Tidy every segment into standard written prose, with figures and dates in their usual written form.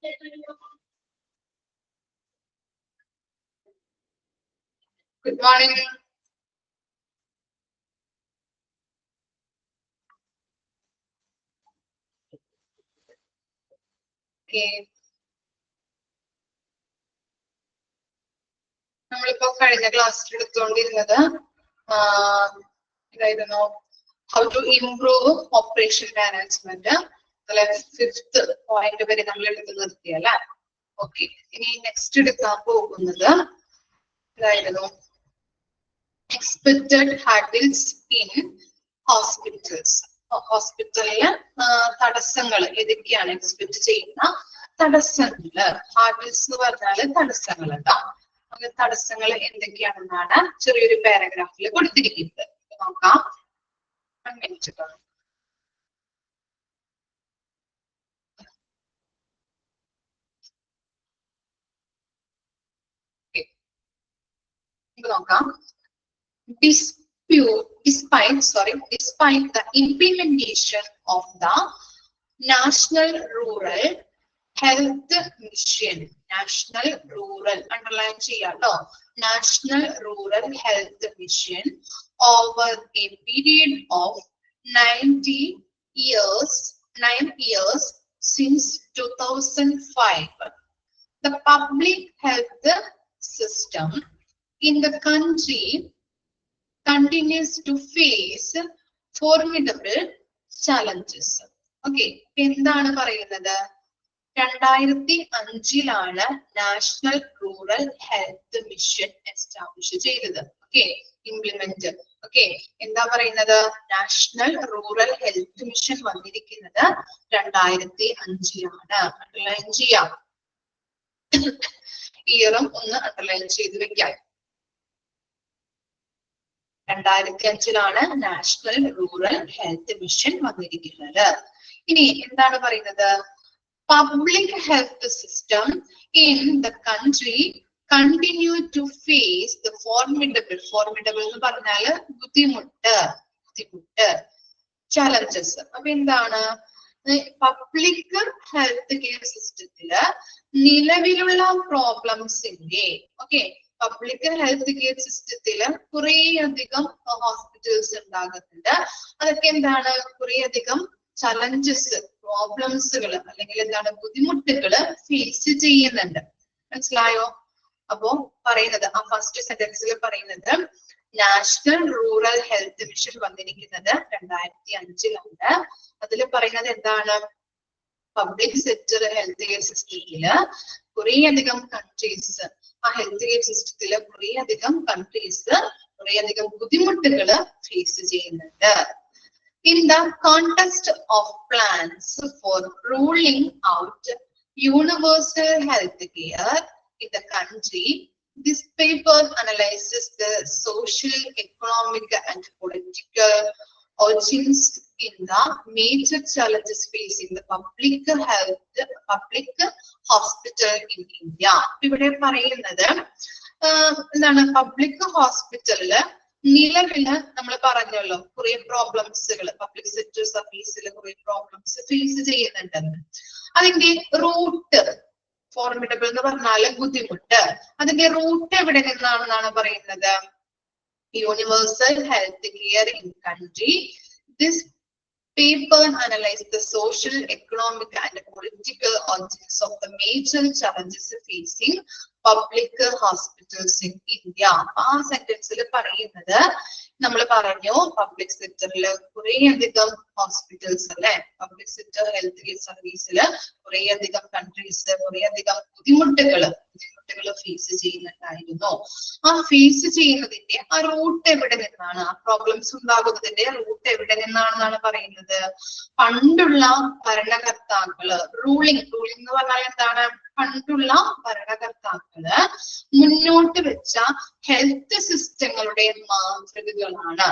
Good morning. Okay. നമ്മളിപ്പോ കഴിഞ്ഞ ക്ലാസ്സിൽ എടുത്തുകൊണ്ടിരുന്നത് ഇതായിരുന്നു how to improve operation management. അതിലെ 5th പോയിന്റ് വരെ നമ്മൾ എടുത്ത് നിർത്തിയല്ലേ. ഓക്കെ, ഇനി നെക്സ്റ്റ് എടുക്കാൻ പോകുന്നത് ഇതായിരുന്നു expected habits in hospitals. ഹോസ്പിറ്റലില് തടസ്സങ്ങൾ ഏതൊക്കെയാണ് എക്സ്പെക്ട് ചെയ്യുന്ന തടസ്സങ്ങള്. ഹാബിറ്റ്സ് എന്ന് പറഞ്ഞാല് തടസ്സങ്ങൾ കേട്ടോ. അങ്ങനെ തടസ്സങ്ങൾ എന്തൊക്കെയാണെന്നാണ് ചെറിയൊരു പാരഗ്രാഫിൽ കൊടുത്തിരിക്കുന്നത്. നോക്കാം. നോക്കാം. Despite the implementation of the National Rural Health Mission, National Rural, underline cheyato, National Rural Health Mission, over a period of 9 years since 2005, the public health system in the country continues to face formidable challenges. Okay, എന്താണ് പറയുന്നത്? 2005 national rural health mission establish ചെയ്തത്. Okay, implement. Okay, എന്താ പറയുന്നത്? National rural health mission വന്നിരിക്കുന്നത് 2005. Underline ചെയ്യാം. ഇയറും ഒന്ന് underline ചെയ്ത് വെക്കാം. 2005 നാഷണൽ റൂറൽ ഹെൽത്ത് മിഷൻ വന്നിരിക്കുന്നത്. ഇനി എന്താണ് പറയുന്നത്? Public health system in the country continue to face the formidable എന്ന് പറഞ്ഞാല് ബുദ്ധിമുട്ട് ചലഞ്ചസ്. അപ്പൊ എന്താണ്? പബ്ലിക് ഹെൽത്ത് കെയർ സിസ്റ്റത്തില് നിലവിലുള്ള പ്രോബ്ലംസിന്റെ, ഓക്കെ, പബ്ലിക് ഹെൽത്ത് കെയർ സിസ്റ്റത്തില് കുറെ അധികം ഹോസ്പിറ്റൽസ് ഉണ്ടാകുന്നുണ്ട്. അതൊക്കെ എന്താണ്? കുറെ അധികം ചലഞ്ചസ്, പ്രോബ്ലംസുകൾ അല്ലെങ്കിൽ എന്താണ് ബുദ്ധിമുട്ടുകള് ഫേസ് ചെയ്യുന്നുണ്ട്. മനസ്സിലായോ? അപ്പോ പറയുന്നത് ആ ഫസ്റ്റ് സെന്റൻസിൽ പറയുന്നത് നാഷണൽ റൂറൽ ഹെൽത്ത് മിഷൻ വന്നിരിക്കുന്നത് 2005. അതിൽ പറയുന്നത് എന്താണ്? പബ്ലിക് സെക്ടർ ഹെൽത്ത് കെയർ സിസ്റ്റത്തില് കുറെ അധികം കൺട്രീസ്, ആ ഹെൽത്ത് കെയർ സിസ്റ്റത്തില് കുറെ അധികം കൺട്രീസ് കുറെ അധികം ബുദ്ധിമുട്ടുകള് ഫേസ് ചെയ്യുന്നുണ്ട്. In the context of plans for rolling out universal health care in the country, this paper analyzes the social, economic, and political urgings in the major challenges facing the public hospital in India. ഇവിടെ പറയുന്നത് എന്താണ്? Public ഹോസ്പിറ്റലില് നിലവില് നമ്മൾ പറഞ്ഞല്ലോ കുറെ പ്രോബ്ലംസുകൾ public sector സർവീസിൽ കുറെ പ്രോബ്ലംസ് ഫേസ് ചെയ്യുന്നുണ്ടെന്ന്. അതിന്റെ റൂട്ട്, ഫോർമിഡബിൾ എന്ന് പറഞ്ഞാല് ബുദ്ധിമുട്ട്, അതിന്റെ റൂട്ട് എവിടെ നിന്നാണെന്നാണ് പറയുന്നത്? Universal health care in country. This paper analyzed the social, economic, and political origins of the major challenges facing public hospitals in India. ആ സെന്റൻസിൽ പറയുന്നത് നമ്മൾ പറഞ്ഞു പബ്ലിക് സെക്ടറില് കുറെ അധികം ഹോസ്പിറ്റൽസ് അല്ലെ, പബ്ലിക് സെക്ടർ ഹെൽത്ത് കെയർ സർവീസില് കുറെ അധികം കൺട്രീസ് കുറെ അധികം ബുദ്ധിമുട്ടുകള് ഫേസ് ചെയ്യുന്നുണ്ടായിരുന്നു. ആ ഫേസ് ചെയ്യുന്നതിന്റെ ആ റൂട്ട് എവിടെ നിന്നാണ്? ആ പ്രോബ്ലംസ് ഉണ്ടാകുന്നതിന്റെ റൂട്ട് എവിടെ നിന്നാണെന്നാണ് പറയുന്നത്? പണ്ടുള്ള ഭരണകർത്താക്കള്, റൂളിംഗ് എന്ന് പറഞ്ഞാൽ എന്താണ്? പണ്ടുള്ള ഭരണകർത്താക്കള് മുന്നോട്ട് വെച്ച ഹെൽത്ത് സിസ്റ്റങ്ങളുടെ മാതൃകകളാണ്.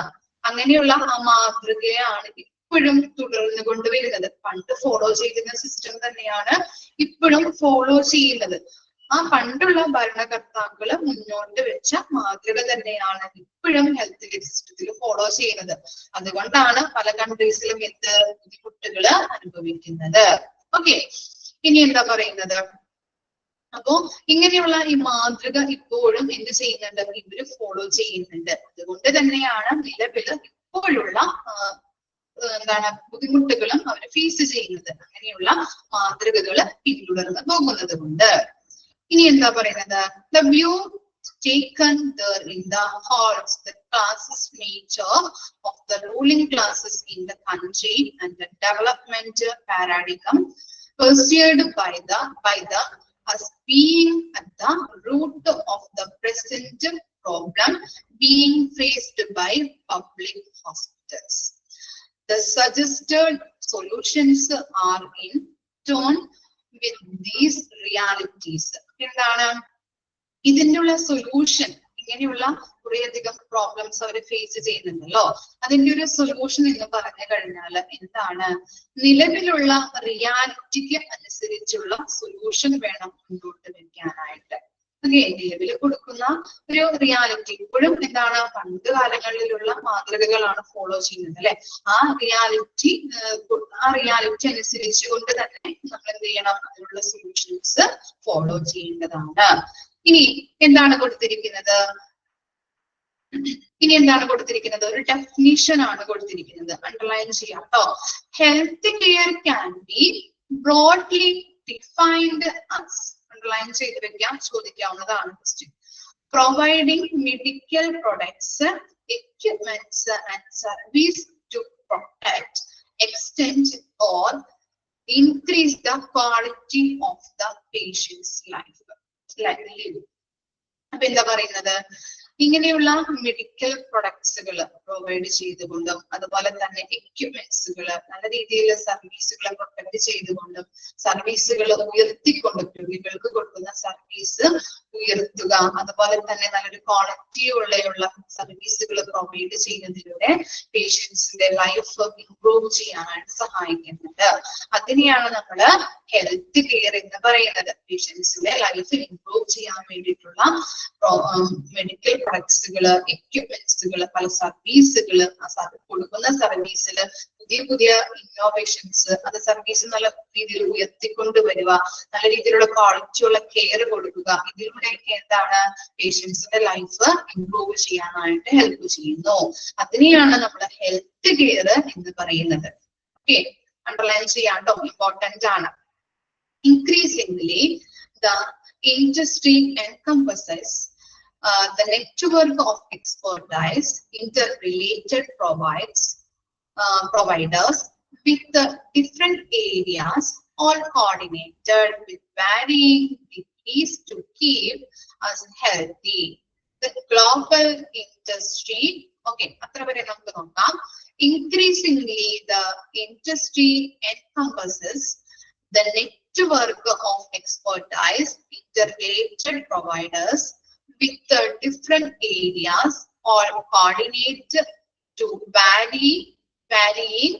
അങ്ങനെയുള്ള ആ മാതൃകയാണ് ഇപ്പോഴും തുടർന്നു കൊണ്ടുവരുന്നത്. പണ്ട് ഫോളോ ചെയ്തിരുന്ന സിസ്റ്റം തന്നെയാണ് ഇപ്പോഴും ഫോളോ ചെയ്യുന്നത്. ആ പണ്ടുള്ള ഭരണകർത്താക്കള് മുന്നോട്ട് വെച്ച മാതൃക തന്നെയാണ് ഇപ്പോഴും ഹെൽത്ത് കെയർ സിസ്റ്റത്തിൽ ഫോളോ ചെയ്യുന്നത്. അതുകൊണ്ടാണ് പല കൺട്രീസിലും എന്ത് ബുദ്ധിമുട്ടുകള് അനുഭവിക്കുന്നത്. ഓക്കെ, ഇനി എന്താ പറയുന്നത്, അപ്പോ ഇങ്ങനെയുള്ള ഈ മാതൃക ഇപ്പോഴും എന്ത് ചെയ്യുന്നുണ്ട്, ഇവര് ഫോളോ ചെയ്യുന്നുണ്ട്. അതുകൊണ്ട് തന്നെയാണ് നിലവിൽ ഇപ്പോഴുള്ള എന്താണ് ബുദ്ധിമുട്ടുകളും അവർ ഫേസ് ചെയ്യുന്നത്. അങ്ങനെയുള്ള മാതൃകകൾ പിന്തുടർന്ന് പോകുന്നത് കൊണ്ട്. ഇനി എന്താ പറയുന്നത്, the view taken there in the hearts, the classes nature of the ruling classes in the country and the development paradigm pursued by the as being at the root of the present problem being faced by public hospitals. The suggested solutions are in tone with these realities. എന്താണ് ഇതിനുള്ള solution? ഇങ്ങനെയുള്ള കുറേയധികം problems അവർ face ചെയ്യുന്നുണ്ടല്ലോ, അതിന്റെ ഒരു solution എന്ന് പറഞ്ഞു കഴിഞ്ഞാൽ എന്താണ്, നിലവിലുള്ള റിയാലിറ്റിക്ക് അനുസരിച്ചുള്ള സൊല്യൂഷൻ വേണം മുന്നോട്ട് വെക്കാനായിട്ട്. ഓക്കെ, നിലവിൽ കൊടുക്കുന്ന ഒരു റിയാലിറ്റി ഇപ്പോഴും എന്താണ്, പണ്ട് കാലങ്ങളിലുള്ള മാതൃകകളാണ് ഫോളോ ചെയ്യുന്നത് അല്ലെ. ആ റിയാലിറ്റി അനുസരിച്ച് കൊണ്ട് തന്നെ നമ്മൾ എന്ത് ചെയ്യണം, അതിനുള്ള സൊല്യൂഷൻസ് ഫോളോ ചെയ്യേണ്ടതാണ്. ഇനി എന്താണ് കൊടുത്തിരിക്കുന്നത്, ഒരു ഡെഫിനിഷൻ ആണ് കൊടുത്തിരിക്കുന്നത്. അണ്ടർലൈൻ ചെയ്യാം കേട്ടോ. Health care can be broadly defined as, underline ചെയ്ത് വെക്കാം, ചോദിക്കാവുന്നതാണ് question. Providing medical products, equipments and service to protect, extend or increase the quality of the patient's life. അപ്പൊ എന്താ പറയുന്നത്, ഇങ്ങനെയുള്ള മെഡിക്കൽ പ്രൊഡക്ട്സുകൾ പ്രൊവൈഡ് ചെയ്തുകൊണ്ടും അതുപോലെ തന്നെ എക്യുപ്മെന്റ്സുകൾ നല്ല രീതിയിൽ സർവീസുകളെ പ്രൊട്ടക്ട് ചെയ്തുകൊണ്ടും സർവീസുകൾ ഉയർത്തിക്കൊണ്ടും രോഗികൾക്ക് കൊടുക്കുന്ന സർവീസ് ഉയർത്തുക, അതുപോലെ തന്നെ നല്ലൊരു ക്വാളിറ്റിയുള്ള സർവീസുകൾ പ്രൊവൈഡ് ചെയ്യുന്നതിലൂടെ പേഷ്യൻസിന്റെ ലൈഫ് ഇംപ്രൂവ് ചെയ്യാനായിട്ട് സഹായിക്കുന്നുണ്ട്. അതിനെയാണ് നമ്മള് ഹെൽത്ത് കെയർ എന്ന് പറയുന്നത്. പേഷ്യൻസിന്റെ ലൈഫ് ഇംപ്രൂവ് ചെയ്യാൻ വേണ്ടിയിട്ടുള്ള മെഡിക്കൽ പ്രൊഡക്ട്സുകള്, എക്യുപ്മെന്റ്സുകള്, പല സർവീസുകള്, കൊടുക്കുന്ന സർവീസില് പുതിയ ഇന്നോവേഷൻസ്, അത് സർവീസ് നല്ല രീതിയിൽ ഉയർത്തിക്കൊണ്ടുവരിക, നല്ല രീതിയിലുള്ള ക്വാളിറ്റിയുള്ള കെയർ കൊടുക്കുക. ഇതിലൂടെയൊക്കെ എന്താണ്, പേഷ്യൻസിന്റെ ലൈഫ് ഇംപ്രൂവ് ചെയ്യാനായിട്ട് ഹെൽപ്പ് ചെയ്യുന്നു. അതിനെയാണ് നമ്മൾ ഹെൽത്ത് കെയർ എന്ന് പറയുന്നത്. ഓക്കെ, അണ്ടർലൈൻ ചെയ്യാട്ടോ, ഇമ്പോർട്ടന്റ് ആണ്. Increasingly, the industry encompasses the network of expertise, interrelated providers with different areas, all coordinated with varying degrees to keep us healthy. The global industry, okay, increasingly the industry encompasses the network of expertise, interrelated providers with different areas or coordinate to varying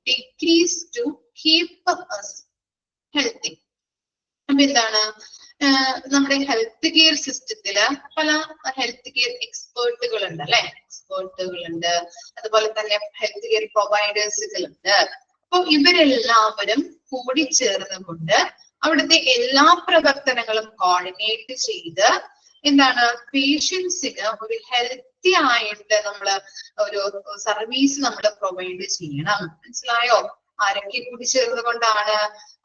degrees to keep us healthy. അപ്പൊ എന്താണ്, നമ്മുടെ health care സിസ്റ്റത്തില് പല health care എക്സ്പേർട്ടുകളുണ്ട് അല്ലെ, അതുപോലെ തന്നെ health care പ്രൊവൈഡേഴ്സുകളുണ്ട്. അപ്പൊ ഇവരെല്ലാവരും കൂടി ചേർന്നുകൊണ്ട് അവിടുത്തെ എല്ലാ പ്രവർത്തനങ്ങളും കോർഡിനേറ്റ് ചെയ്ത് എന്താണ്, പേഷ്യൻസിന് ഒരു ഹെൽത്തി ആയിട്ട് നമ്മള് ഒരു സർവീസ് നമ്മൾ പ്രൊവൈഡ് ചെയ്യണം. മനസ്സിലായോ? ആരൊക്കെ കൂടി ചേർന്നുകൊണ്ടാണ്,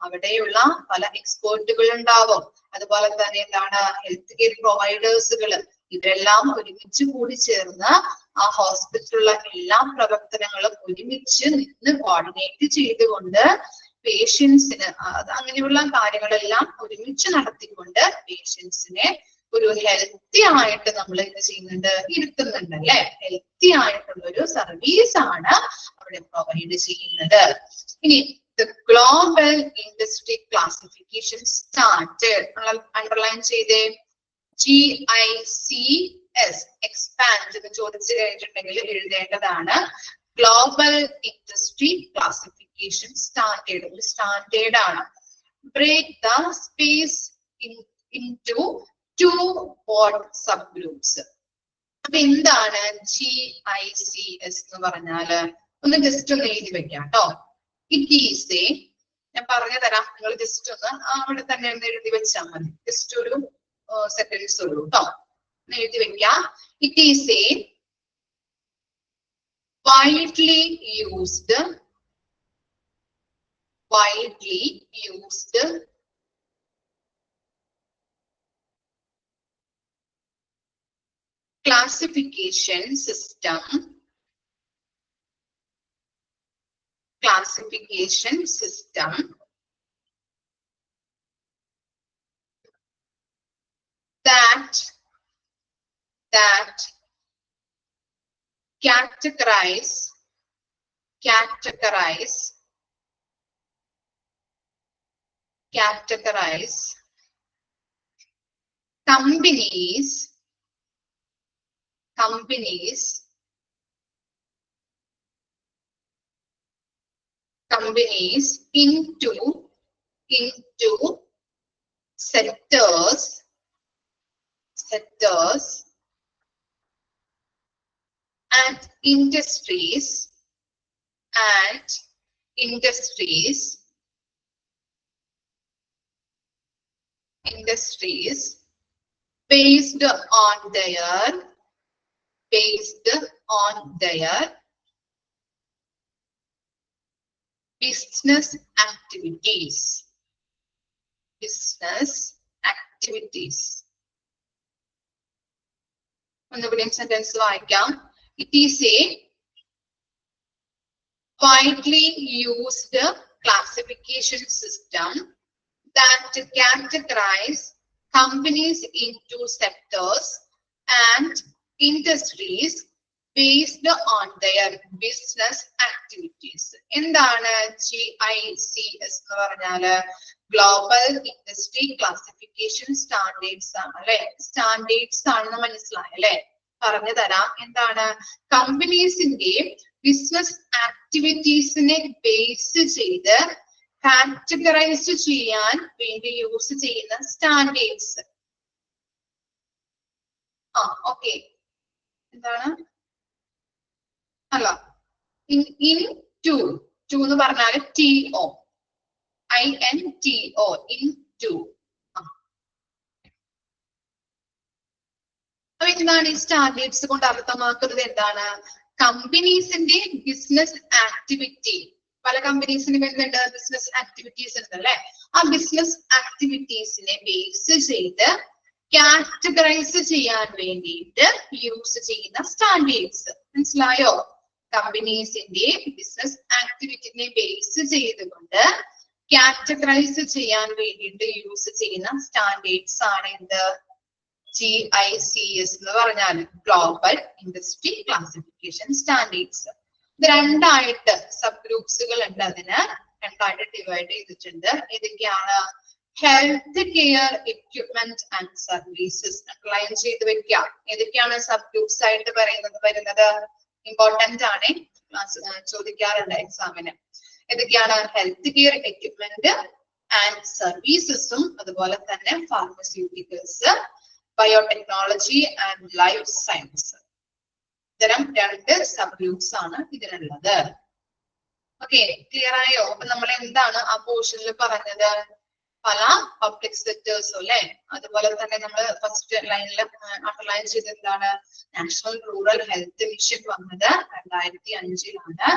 അവിടെയുള്ള പല എക്സ്പേർട്ടുകൾ ഉണ്ടാവും, അതുപോലെ തന്നെ എന്താണ്, ഹെൽത്ത് കെയർ പ്രൊവൈഡേഴ്സുകൾ, ഇവരെല്ലാം ഒരുമിച്ച് കൂടി ചേർന്ന് ആ ഹോസ്പിറ്റലിലുള്ള എല്ലാ പ്രവർത്തനങ്ങളും ഒരുമിച്ച് നിന്ന് കോർഡിനേറ്റ് ചെയ്തുകൊണ്ട് പേഷ്യൻസിന് അങ്ങനെയുള്ള കാര്യങ്ങളെല്ലാം ഒരുമിച്ച് നടത്തിക്കൊണ്ട് പേഷ്യൻസിനെ ഒരു ഹെൽത്തി ആയിട്ട് നമ്മൾ എന്ത് ചെയ്യുന്നുണ്ട്, ഇരുത്തുന്നുണ്ട് അല്ലെ. ഹെൽത്തി ആയിട്ടുള്ള ഒരു സർവീസ് ആണ് അവിടെ പ്രൊവൈഡ് ചെയ്യുന്നത്. ഇനി the global industry classification started, underline ചെയ്തേ, GICS, expand എന്ന് ചോദിച്ചു കഴിഞ്ഞിട്ടുണ്ടെങ്കിൽ എഴുതേണ്ടതാണ്. ഗ്ലോബൽ ഇൻഡസ്ട്രി ക്ലാസിഫിക്കേഷൻ സ്റ്റാൻഡേർഡ്, ഒരു സ്റ്റാൻഡേർഡ് ആണ്. Break the space into two broad subgroups. അപ്പൊ എന്താണ് GICS എന്ന് പറഞ്ഞാല്, ഒന്ന് ജസ്റ്റ് ഒന്ന് എഴുതി വെക്കാം കേട്ടോ. It is a ഞാൻ പറഞ്ഞു തരാം, നിങ്ങൾ ജസ്റ്റ് ഒന്ന് അവിടെ തന്നെ ഒന്ന് എഴുതി വെച്ചാൽ മതി. ജസ്റ്റ് ഒരു സെന്റൻസ് ഉള്ളൂ കേട്ടോ, എഴുതി വെക്കാം. It is A widely used classification system that categorize companies into sectors and industries based on their business activities. ഒന്നുകൂടി സെന്റൻസ് വായിക്കാം. It is a widely used classification system that categorize companies into sectors and industries based on their business activities. എന്താണ് GICS എന്ന് പറഞ്ഞാല്? Global industry classification standards ആണ് അല്ലെ. Standards ആണെന്ന് മനസ്സിലായി അല്ലെ? പറഞ്ഞു തരാം. എന്താണ്? കമ്പനീസിന്റെ ബിസിനസ് ആക്ടിവിറ്റീസിനെ ബേസ് ചെയ്ത് കാറ്റഗറൈസ് ചെയ്യാൻ വേണ്ടി യൂസ് ചെയ്യുന്ന സ്റ്റാൻഡേർഡ്സ്. ഓക്കെ, എന്താണ്? അല്ല, ഇൻ ടു എന്ന് പറഞ്ഞാല് TO INTO into. അപ്പൊ എന്താണ് ഈ സ്റ്റാൻഡേർഡ്സ് കൊണ്ട് അർത്ഥമാക്കുന്നത്? എന്താണ്? കമ്പനീസിന്റെ ബിസിനസ് ആക്ടിവിറ്റി, പല കമ്പനീസിന് വരുന്നുണ്ട് ബിസിനസ് ആക്ടിവിറ്റീസ് ഉണ്ടല്ലേ, ആ ബിസിനസ് ആക്ടിവിറ്റീസിനെ ബേസ് ചെയ്ത് കാറ്റഗറൈസ് ചെയ്യാൻ വേണ്ടിയിട്ട് യൂസ് ചെയ്യുന്ന സ്റ്റാൻഡേർഡ്സ്. മനസ്സിലായോ? കമ്പനീസിന്റെ ബിസിനസ് ആക്ടിവിറ്റിനെ ബേസ് ചെയ്തുകൊണ്ട് കാറ്റഗറൈസ് ചെയ്യാൻ വേണ്ടിയിട്ട് യൂസ് ചെയ്യുന്ന സ്റ്റാൻഡേർഡ്സ് ആണ് എന്ത്? GICS എന്ന് പറഞ്ഞാൽ ഗ്ലോബൽ ഇൻഡസ്ട്രി ക്ലാസിഫിക്കേഷൻ സ്റ്റാൻഡേർഡ്സ്. ഇത് രണ്ടായിട്ട് സബ് ഗ്രൂപ്പ്സുകൾ ഉണ്ട്, അതിന് രണ്ടായിട്ട് ഡിവൈഡ് ചെയ്തിട്ടുണ്ട്. ഏതൊക്കെയാണ്? Health care equipment and services. Upline ചെയ്ത് വെക്കാം. ഏതൊക്കെയാണ് സബ് ഗ്രൂപ്പ്സ് ആയിട്ട് വരുന്നത്? ഇമ്പോർട്ടന്റ് ആണ്, ചോദിക്കാറുണ്ട് എക്സാമിന്. ഏതൊക്കെയാണ്? ഹെൽത്ത് കെയർ എക്യുപ്മെന്റ് ആൻഡ് സർവീസസും അതുപോലെ തന്നെ pharmaceuticals, biotechnology and life science. ഇത്തരം രണ്ട് സബ് ഗ്രൂപ്പ്സ് ആണ് ഇതിനുള്ളത്. ഓക്കെ, ക്ലിയർ ആയോ? അപ്പൊ നമ്മൾ എന്താണ് ആ പോർഷനിൽ പറഞ്ഞത്? പല പബ്ലിക് സെക്ടേഴ്സും അല്ലെ. അതുപോലെ തന്നെ നമ്മൾ ഫസ്റ്റ് ലൈനിൽ അണ്ടർലൈൻ ചെയ്ത് എന്താണ്? നാഷണൽ റൂറൽ ഹെൽത്ത് മിഷൻ വന്നത് 2005-ലാണ്.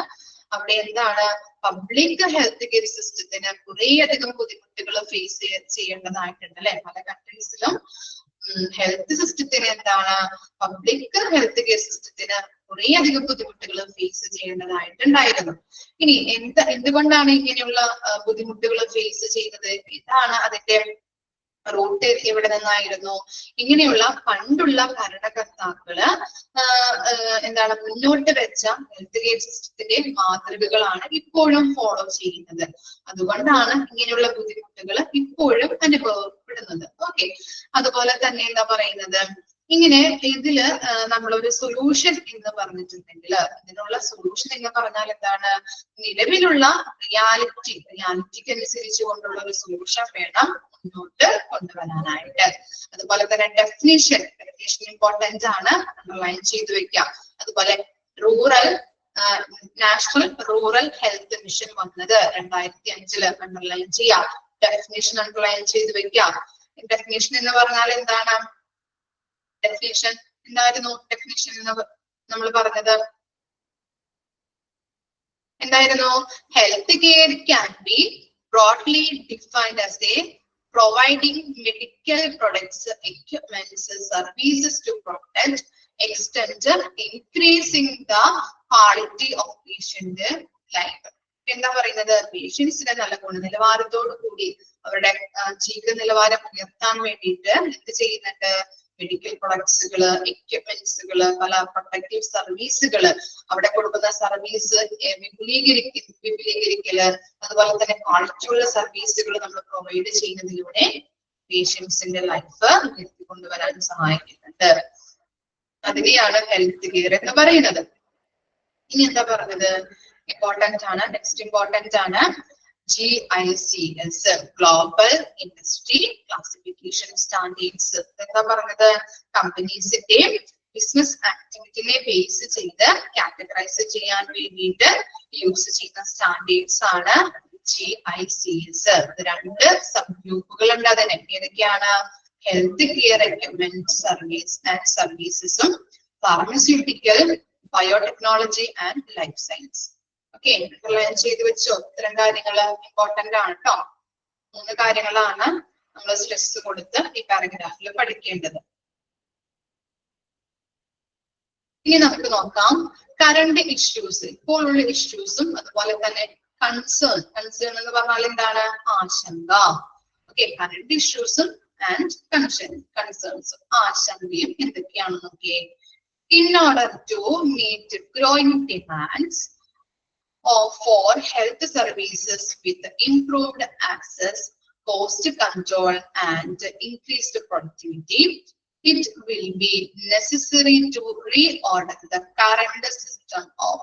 അവിടെ എന്താണ്? പബ്ലിക് ഹെൽത്ത് കെയർ സിസ്റ്റത്തിന് കുറേയധികം ബുദ്ധിമുട്ടുകൾ ഫേസ് ചെയ്യേണ്ടതായിട്ടുണ്ട് അല്ലെ. പല കൺട്രീസിലും ഹെൽത്ത് സിസ്റ്റത്തിന് എന്താണ്? പബ്ലിക് ഹെൽത്ത് കെയർ സിസ്റ്റത്തിന് കുറേയധികം ബുദ്ധിമുട്ടുകൾ ഫേസ് ചെയ്യേണ്ടതായിട്ടുണ്ടായിരുന്നു. ഇനി എന്തുകൊണ്ടാണ് ഇങ്ങനെയുള്ള ബുദ്ധിമുട്ടുകൾ ഫേസ് ചെയ്യുന്നത്? ഇതാണ് അതിന്റെ റൂട്ട് എവിടെ നിന്നായിരുന്നു? ഇങ്ങനെയുള്ള പണ്ടുള്ള ഭരണകർത്താക്കള് എന്താണ് മുന്നോട്ട് വെച്ച ഹെൽത്ത് കെയർ സിസ്റ്റത്തിന്റെ മാതൃകകളാണ് ഇപ്പോഴും ഫോളോ ചെയ്യുന്നത്. അതുകൊണ്ടാണ് ഇങ്ങനെയുള്ള ബുദ്ധിമുട്ടുകൾ ഇപ്പോഴും അനുഭവപ്പെടുന്നത്. ഓക്കെ, അതുപോലെ തന്നെ എന്താ പറയുന്നത്? ഇങ്ങനെ ഇതില് നമ്മളൊരു സൊല്യൂഷൻ എന്ന് പറഞ്ഞിട്ടുണ്ടെങ്കിൽ ഇതിനുള്ള സൊല്യൂഷൻ എന്ന് പറഞ്ഞാൽ എന്താണ്? നിലവിലുള്ള റിയാലിറ്റിക്ക് അനുസരിച്ച് കൊണ്ടുള്ള ഒരു സൊല്യൂഷൻ വേണം മുന്നോട്ട് കൊണ്ടുവരാനായിട്ട്. അതുപോലെ തന്നെ ഡെഫിനിഷൻ ഇമ്പോർട്ടന്റ് ആണ്, അണ്ടർലൈൻ ചെയ്തു വെക്കാം. അതുപോലെ rural national rural health mission വന്നത് 2005 അണ്ടർലൈൻ ചെയ്യാം. ഡെഫിനിഷൻ അണ്ടർലൈൻ ചെയ്ത് വെക്കാം. ഡെഫിനിഷൻ എന്ന് പറഞ്ഞാൽ എന്താണ്? ഡെഫിനിഷൻ എന്തായിരുന്നു? ഡെഫിനിഷൻ എന്ന് നമ്മൾ പറഞ്ഞത് എന്തായിരുന്നു? Health care can B broadly defined as a providing medical products, equipments, services to protect, extend, increasing the quality of patient life. എന്താ പറയുന്നത്? പേഷ്യൻസിന്റെ നല്ല ഗുണനിലവാരത്തോടു കൂടി അവരുടെ ജീവിത നിലവാരം ഉയർത്താൻ വേണ്ടിയിട്ട് എന്ത് ചെയ്യുന്നുണ്ട്? മെഡിക്കൽ പ്രൊഡക്ട്സുകള്, എക്യുപ്മെന്റ്സുകള്, പല പ്രൊട്ടക്റ്റീവ് സർവീസുകള്, അവിടെ കൊടുക്കുന്ന സർവീസ് വിപുലീകരിക്കല്, അതുപോലെ തന്നെ ക്വാളിറ്റിയുള്ള സർവീസുകൾ നമ്മൾ പ്രൊവൈഡ് ചെയ്യുന്നതിലൂടെ പേഷ്യൻസിന്റെ ലൈഫ് ഉയർത്തിക്കൊണ്ടുവരാൻ സഹായിക്കുന്നുണ്ട്. അതിനെയാണ് ഹെൽത്ത് കെയർ എന്ന് പറയുന്നത്. ഇനി എന്താ പറഞ്ഞത്? ഇമ്പോർട്ടന്റ് ആണ്. നെക്സ്റ്റ് ഇമ്പോർട്ടന്റ് ആണ് GICS, global industry classification standards. എന്താ പറഞ്ഞത്? കമ്പനീസിന്റെ ബിസിനസ് ആക്ടിവിറ്റിനെ ബേസ് ചെയ്ത് കാറ്റഗറൈസ് ചെയ്യാൻ വേണ്ടിയിട്ട് യൂസ് ചെയ്യുന്ന സ്റ്റാൻഡേർഡ്സ് ആണ് GICS. രണ്ട് സബ് ഗ്രൂപ്പുകൾ ഉണ്ട് അതിന്. ഏതൊക്കെയാണ്? Health care equipment service and സർവീസസും, pharmaceutical, biotechnology and life science. Okay, underline ചെയ്ത് വെച്ചോ. ഇത്തരം കാര്യങ്ങൾ ഇമ്പോർട്ടന്റ് ആണ് കേട്ടോ. 3 കാര്യങ്ങളാണ് നമ്മൾ സ്ട്രെസ് കൊടുത്ത് ഈ പാരഗ്രാഫിൽ പഠിക്കേണ്ടത്. ഇനി നമുക്ക് നോക്കാം കറണ്ട് ഇഷ്യൂസ്, ഇപ്പോൾ ഉള്ള ഇഷ്യൂസും അതുപോലെ തന്നെ കൺസേൺ. കൺസേൺ എന്ന് പറഞ്ഞാൽ എന്താണ്? ആശങ്ക. ഓക്കെ, കറണ്ട് ഇഷ്യൂസും ആൻഡ് കൺസേൺസും, ആശങ്കയും എന്തൊക്കെയാണെന്ന് നോക്കിയേ. In order to meet growing demands for health services with improved access, cost control and increased productivity, it will be necessary to reorder the current system of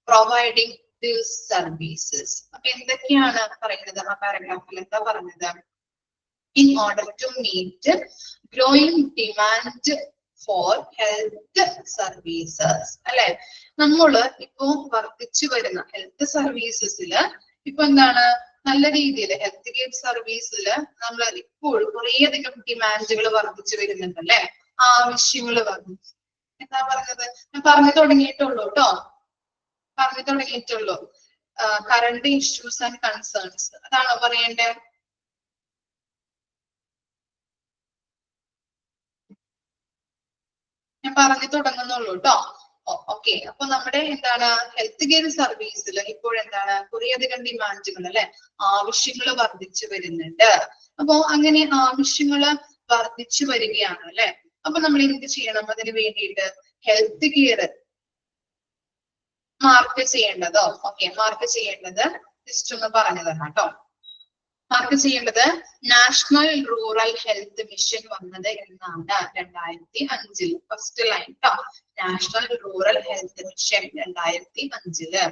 providing these services. അപ്പൊ എന്തൊക്കെയാണ് പറയുന്നത്? ആ പാരഗ്രാഫിൽ എന്താ പറഞ്ഞത്? In order to meet growing demand for health services, അല്ലെ? നമ്മള് ഇപ്പോ വർദ്ധിച്ചു വരുന്ന ഹെൽത്ത് സർവീസസില് ഇപ്പൊ എന്താണ്? നല്ല രീതിയിൽ ഹെൽത്ത് കെയർ സർവീസില് നമ്മൾ ഇപ്പോൾ കുറേയധികം ഡിമാൻഡുകൾ വർദ്ധിച്ചു വരുന്നുണ്ട്, അല്ലെ? ആവശ്യങ്ങൾ വർദ്ധിച്ചു. എന്താ പറഞ്ഞത്? ഞാൻ പറഞ്ഞു തുടങ്ങിയിട്ടുള്ളൂ കേട്ടോ, പറഞ്ഞു തുടങ്ങിയിട്ടുള്ളൂ. കറണ്ട് ഇഷ്യൂസ് ആൻഡ് കൺസേൺസ്, അതാണോ പറയേണ്ടത്? ഞാൻ പറഞ്ഞു തുടങ്ങുന്നുള്ളൂ കേട്ടോ. ഓക്കെ, അപ്പൊ നമ്മുടെ എന്താണ് ഹെൽത്ത് കെയർ സർവീസിൽ ഇപ്പോഴെന്താണ് കുറേയധികം ഡിമാൻഡുകൾ, അല്ലെ? ആവശ്യങ്ങൾ വർദ്ധിച്ചു വരുന്നുണ്ട്. അപ്പൊ അങ്ങനെ ആവശ്യങ്ങള് വർദ്ധിച്ചു വരികയാണ്, അല്ലെ? അപ്പൊ നമ്മൾ എന്ത് ചെയ്യണം? അതിന് വേണ്ടിയിട്ട് ഹെൽത്ത് കെയർ മാർക്ക് ചെയ്യേണ്ടതോ? ഓക്കെ, മാർക്ക് ചെയ്യേണ്ടത് ജസ്റ്റ് ഒന്ന് പറഞ്ഞു തരാം കേട്ടോ. മാർക്ക് ചെയ്യേണ്ടത് നാഷണൽ റൂറൽ ഹെൽത്ത് മിഷൻ വന്നത് എന്നാണ് 2005. ഫസ്റ്റ് ലൈൻ കേട്ടോ, നാഷണൽ റൂറൽ ഹെൽത്ത് മിഷൻ 2005.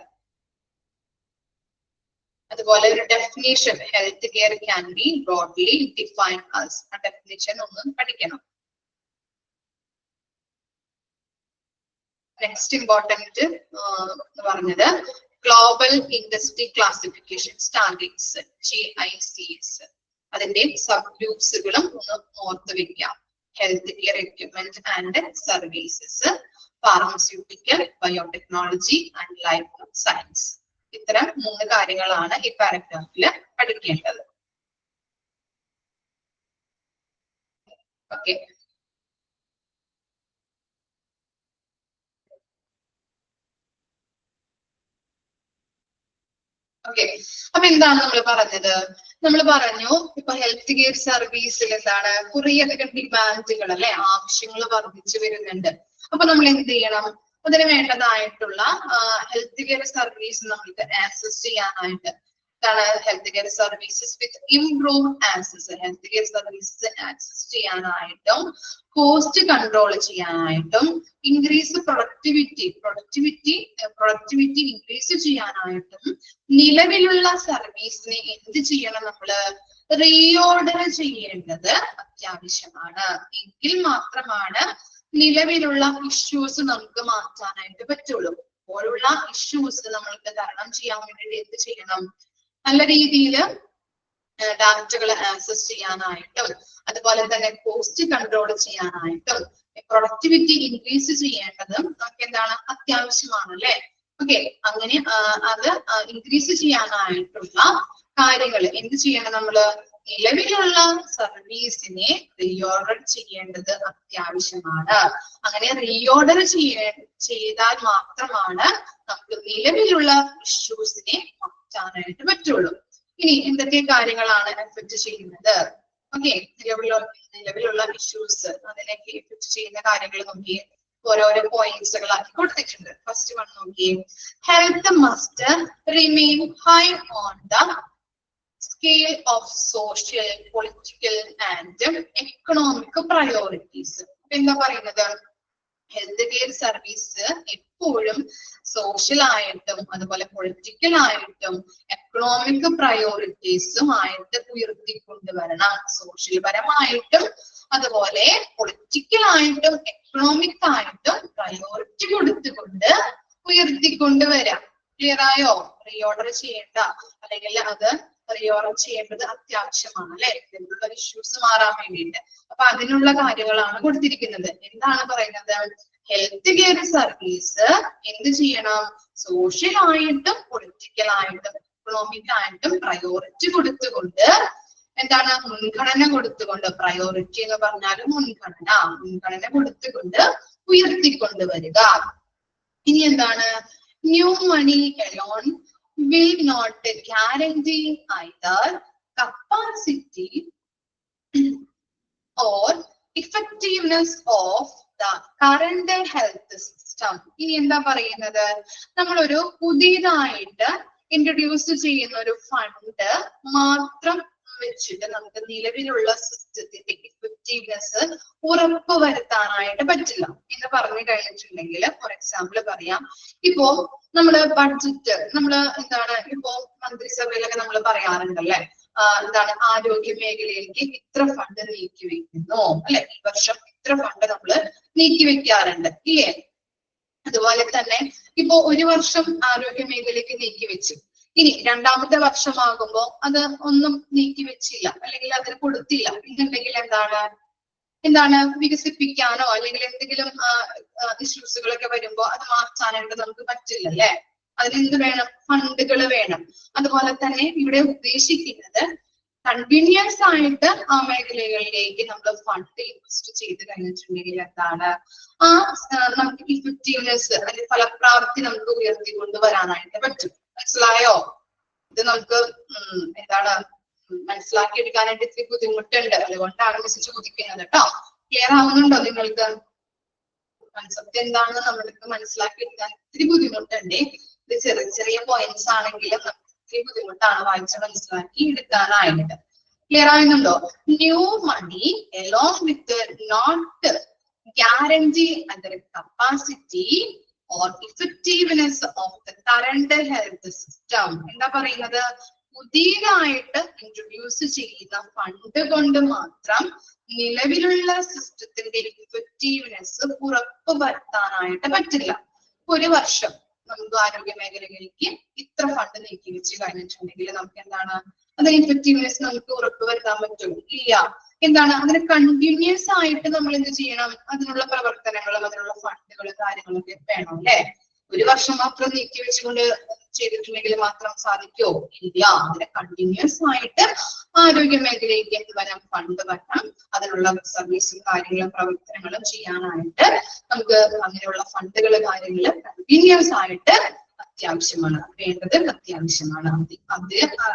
അതുപോലെ ഒരു definition, health care can be broadly defined as, ആ ഡെഫിനേഷൻ ഒന്ന് പഠിക്കണം. നെക്സ്റ്റ് ഇമ്പോർട്ടന്റ് പറഞ്ഞത് global industry classification standards, GICS. അതിന്റെ സബ് ഗ്രൂപ്പ്സുകളും ഒന്ന് ഓർത്ത് വെക്കാം. Health care equipment and services, pharmaceutical, biotechnology and life science. ഇത്തരം 3 കാര്യങ്ങളാണ് ഈ പാരഗ്രാഫില് പഠിക്കേണ്ടത്. Okay, okay. അപ്പൊ എന്താണ് നമ്മൾ പറഞ്ഞത്? നമ്മൾ പറഞ്ഞു ഇപ്പൊ ഹെൽത്ത് കെയർ സർവീസിൽ എന്താണ് കുറേയധികം ഡിമാൻഡുകൾ, അല്ലെ? ആവശ്യങ്ങൾ വർദ്ധിച്ചു വരുന്നുണ്ട്. അപ്പൊ നമ്മൾ എന്ത് ചെയ്യണം? അതിന് വേണ്ടതായിട്ടുള്ള ഹെൽത്ത് കെയർ സർവീസ് നമ്മൾക്ക് ആക്സസ് ചെയ്യാനായിട്ട്, ഹെൽത്ത് കെയർ സർവീസസ് വിത്ത് improve access, health care services access ചെയ്യാനായിട്ടും കോസ്റ്റ് കൺട്രോൾ ചെയ്യാനായിട്ടും ഇൻക്രീസ് പ്രൊഡക്ടിവിറ്റി ഇൻക്രീസ് ചെയ്യാനായിട്ടും നിലവിലുള്ള സർവീസിനെ എന്ത് ചെയ്യണം? നമ്മള് റീഓർഡർ ചെയ്യേണ്ടത് അത്യാവശ്യമാണ്. എങ്കിൽ മാത്രമാണ് നിലവിലുള്ള ഇഷ്യൂസ് നമുക്ക് മാറ്റാനായിട്ട് പറ്റുള്ളൂ. അപ്പോഴുള്ള ഇഷ്യൂസ് നമ്മൾക്ക് തരണം ചെയ്യാൻ വേണ്ടിയിട്ട് എന്ത് ചെയ്യണം? നല്ല രീതിയിൽ ഡാറ്റകൾ ആക്സസ് ചെയ്യാനായിട്ടും അതുപോലെ തന്നെ കോസ്റ്റ് കൺട്രോൾ ചെയ്യാനായിട്ടും പ്രൊഡക്ടിവിറ്റി ഇൻക്രീസ് ചെയ്യേണ്ടതും നമുക്ക് എന്താണ് അത്യാവശ്യമാണ് അല്ലെ? ഓക്കെ, അങ്ങനെ അത് ഇൻക്രീസ് ചെയ്യാനായിട്ടുള്ള കാര്യങ്ങൾ എന്ത് ചെയ്യണം? നമ്മള് നിലവിലുള്ള സർവീസിനെ റീഓർഡർ ചെയ്യേണ്ടത് അത്യാവശ്യമാണ്. അങ്ങനെ റീഓർഡർ ചെയ്താൽ മാത്രമാണ് നമുക്ക് നിലവിലുള്ള ഇഷ്യൂസിനെ മാറ്റാനായിട്ട് പറ്റുള്ളൂ. ഇനി എന്തൊക്കെ കാര്യങ്ങളാണ് എഫക്ട് ചെയ്യുന്നത്? ഓക്കെ, നിലവിലുള്ള ഇഷ്യൂസ് അതിലേക്ക് എഫക്ട് ചെയ്യുന്ന കാര്യങ്ങൾ നോക്കിയേ. ഓരോരോ പോയിന്റ്സുകളാക്കി കൊടുത്തിട്ടുണ്ട്. ഫസ്റ്റ് വൺ നോക്കിയേ. Health must remain high on the scale of social, political and economic priorities. എന്താ പറയുന്നത്? ഹെൽത്ത് കെയർ സർവീസ് എപ്പോഴും സോഷ്യൽ ആയിട്ടും അതുപോലെ പൊളിറ്റിക്കൽ ആയിട്ടും എക്കണോമിക് പ്രയോറിറ്റീസും ആയിട്ട് ഉയർത്തിക്കൊണ്ടുവരണം. സോഷ്യൽ പരമായിട്ടും അതുപോലെ പൊളിറ്റിക്കൽ ആയിട്ടും എക്കണോമിക് ആയിട്ടും പ്രയോറിറ്റി കൊടുത്തുകൊണ്ട് ഉയർത്തിക്കൊണ്ടുവരാം. ക്ലിയർ ആയോ? റീഓർഡർ ചെയ്യേണ്ട അല്ലെങ്കിൽ അത് റീഓർഡർ ചെയ്യേണ്ടത് അത്യാവശ്യമാണ് അല്ലെ? ഇതിനുള്ള ഇഷ്യൂസ് മാറാൻ വേണ്ടിയിട്ട്. അപ്പൊ അതിനുള്ള കാര്യങ്ങളാണ് കൊടുത്തിരിക്കുന്നത്. എന്താണ് പറയുന്നത്? ഹെൽത്ത് കെയർ സർവീസ് എന്ത് ചെയ്യണം? സോഷ്യൽ ആയിട്ടും പൊളിറ്റിക്കൽ ആയിട്ടും എക്കണോമിക് ആയിട്ടും പ്രയോറിറ്റി കൊടുത്തുകൊണ്ട് എന്താണ്? മുൻഗണന കൊടുത്തുകൊണ്ട്. പ്രയോറിറ്റി എന്ന് പറഞ്ഞാൽ മുൻഗണന കൊടുത്തുകൊണ്ട് ഉയർത്തിക്കൊണ്ടുവരിക. ഇനി എന്താണ്? New money alone will not guarantee either capacity or effectiveness of the current health system. ഇനി എന്താ പറയുന്നത്? നമ്മളൊരു പുതിയതായിട്ട് ഇൻട്രൊഡ്യൂസ് ചെയ്യുന്ന ഒരു ഫണ്ട് മാത്രം വെച്ചിട്ട് നമുക്ക് നിലവിലുള്ള സിസ്റ്റത്തിന്റെ ഇഫക്റ്റീവ്നെസ് ഉറപ്പുവരുത്താനായിട്ട് പറ്റില്ല എന്ന് പറഞ്ഞു കഴിഞ്ഞിട്ടുണ്ടെങ്കിൽ, ഫോർ എക്സാമ്പിൾ പറയാം, ഇപ്പോ നമ്മള് ബഡ്ജറ്റ് എന്താണ് ഇപ്പോ മന്ത്രിസഭയിലൊക്കെ നമ്മൾ പറയാറുണ്ടല്ലേ, എന്താണ് ആരോഗ്യ മേഖലയിലേക്ക് ഇത്ര ഫണ്ട് നീക്കി വെക്കുന്നു അല്ലെ, ഈ വർഷം ഇത്ര ഫണ്ട് നമ്മൾ നീക്കി വെക്കാറുണ്ട് ഇല്ലേ? അതുപോലെ തന്നെ ഇപ്പോ ഒരു വർഷം ആരോഗ്യ മേഖലയ്ക്ക് നീക്കി വെച്ചു, ഇനി രണ്ടാമത്തെ വർഷമാകുമ്പോ അത് ഒന്നും നീക്കി വെച്ചില്ല അല്ലെങ്കിൽ അതിന് കൊടുത്തില്ല എന്നുണ്ടെങ്കിൽ എന്താണ് വികസിപ്പിക്കാനോ അല്ലെങ്കിൽ എന്തെങ്കിലും ഇഷ്യൂസുകളൊക്കെ വരുമ്പോ അത് മാറ്റാനായിട്ട് നമുക്ക് പറ്റില്ല അല്ലെ? അതിനെന്ത് വേണം? ഫണ്ടുകൾ വേണം. അതുപോലെ തന്നെ ഇവിടെ ഉദ്ദേശിക്കുന്നത് കൺവീനിയൻസ് ആയിട്ട് ആ മേഖലകളിലേക്ക് നമ്മൾ ഫണ്ട് ഇൻവെസ്റ്റ് ചെയ്ത് കഴിഞ്ഞിട്ടുണ്ടെങ്കിൽ നമുക്ക് ഇഫക്റ്റീവ്നെസ് അല്ലെങ്കിൽ ഫലപ്രാപ്തി നമുക്ക് ഉയർത്തിക്കൊണ്ടുവരാനായിട്ട് പറ്റും. മനസ്സിലായോ? ഇത് നമുക്ക് മനസ്സിലാക്കി എടുക്കാനായിട്ട് ഇത്തിരി ബുദ്ധിമുട്ടുണ്ട്, അതുകൊണ്ടാണ് മിസ് ചോദിക്കുന്നത് കേട്ടോ. ക്ലിയർ ആവുന്നുണ്ടോ നിങ്ങൾക്ക്? കൺസെപ്റ്റ് എന്താണെന്ന് നമ്മൾക്ക് മനസ്സിലാക്കി എടുക്കാൻ ഇത്തിരി ബുദ്ധിമുട്ടുണ്ട്. ഇത് ചെറിയ ചെറിയ പോയിന്റ്സ് ആണെങ്കിലും നമുക്ക് ഇത്തിരി ബുദ്ധിമുട്ടാണ് വായിച്ച് മനസ്സിലാക്കി എടുക്കാനായിട്ട്. ക്ലിയർ ആവുന്നുണ്ടോ? New money along with not guarantee the capacity or effectiveness of the current health system. എന്താ പറയുന്നത്? പുതിയതായിട്ട് ഇൻട്രൊഡ്യൂസ് ചെയ്യുന്ന ഫണ്ട് കൊണ്ട് മാത്രം നിലവിലുള്ള സിസ്റ്റത്തിന്റെ ഇഫക്റ്റീവ്നെസ് ഉറപ്പുവരുത്താനായിട്ട് പറ്റില്ല. ഒരു വർഷം നമുക്ക് ആരോഗ്യ മേഖലകളിലേക്ക് ഇത്ര ഫണ്ട് നീക്കി വെച്ച് കഴിഞ്ഞിട്ടുണ്ടെങ്കിൽ നമുക്ക് അതിന് ഇഫക്റ്റീവ്നെസ് നമുക്ക് ഉറപ്പുവരുത്താൻ പറ്റും? ഇല്ല. അതിന് കണ്ടിന്യൂസ് ആയിട്ട് നമ്മൾ എന്ത് ചെയ്യണം? അതിനുള്ള പ്രവർത്തനങ്ങളും അതിനുള്ള ഫണ്ടുകളും കാര്യങ്ങളൊക്കെ വേണം അല്ലെ? ഒരു വർഷം മാത്രം നീക്കി വെച്ചുകൊണ്ട് ചെയ്തിട്ടുണ്ടെങ്കിൽ മാത്രം സാധിക്കോ? ഇല്ല. അതിന് കണ്ടിന്യൂസ് ആയിട്ട് ആരോഗ്യ മേഖലയിലേക്ക് എന്ത് വരാം? ഫണ്ട് വരണം. അതിനുള്ള സർവീസും കാര്യങ്ങളും പ്രവർത്തനങ്ങളും ചെയ്യാനായിട്ട് നമുക്ക് അങ്ങനെയുള്ള ഫണ്ടുകൾ കാര്യങ്ങൾ കണ്ടിന്യൂസ് ആയിട്ട് അത്യാവശ്യമാണ്, വേണ്ടത് അത്യാവശ്യമാണ്.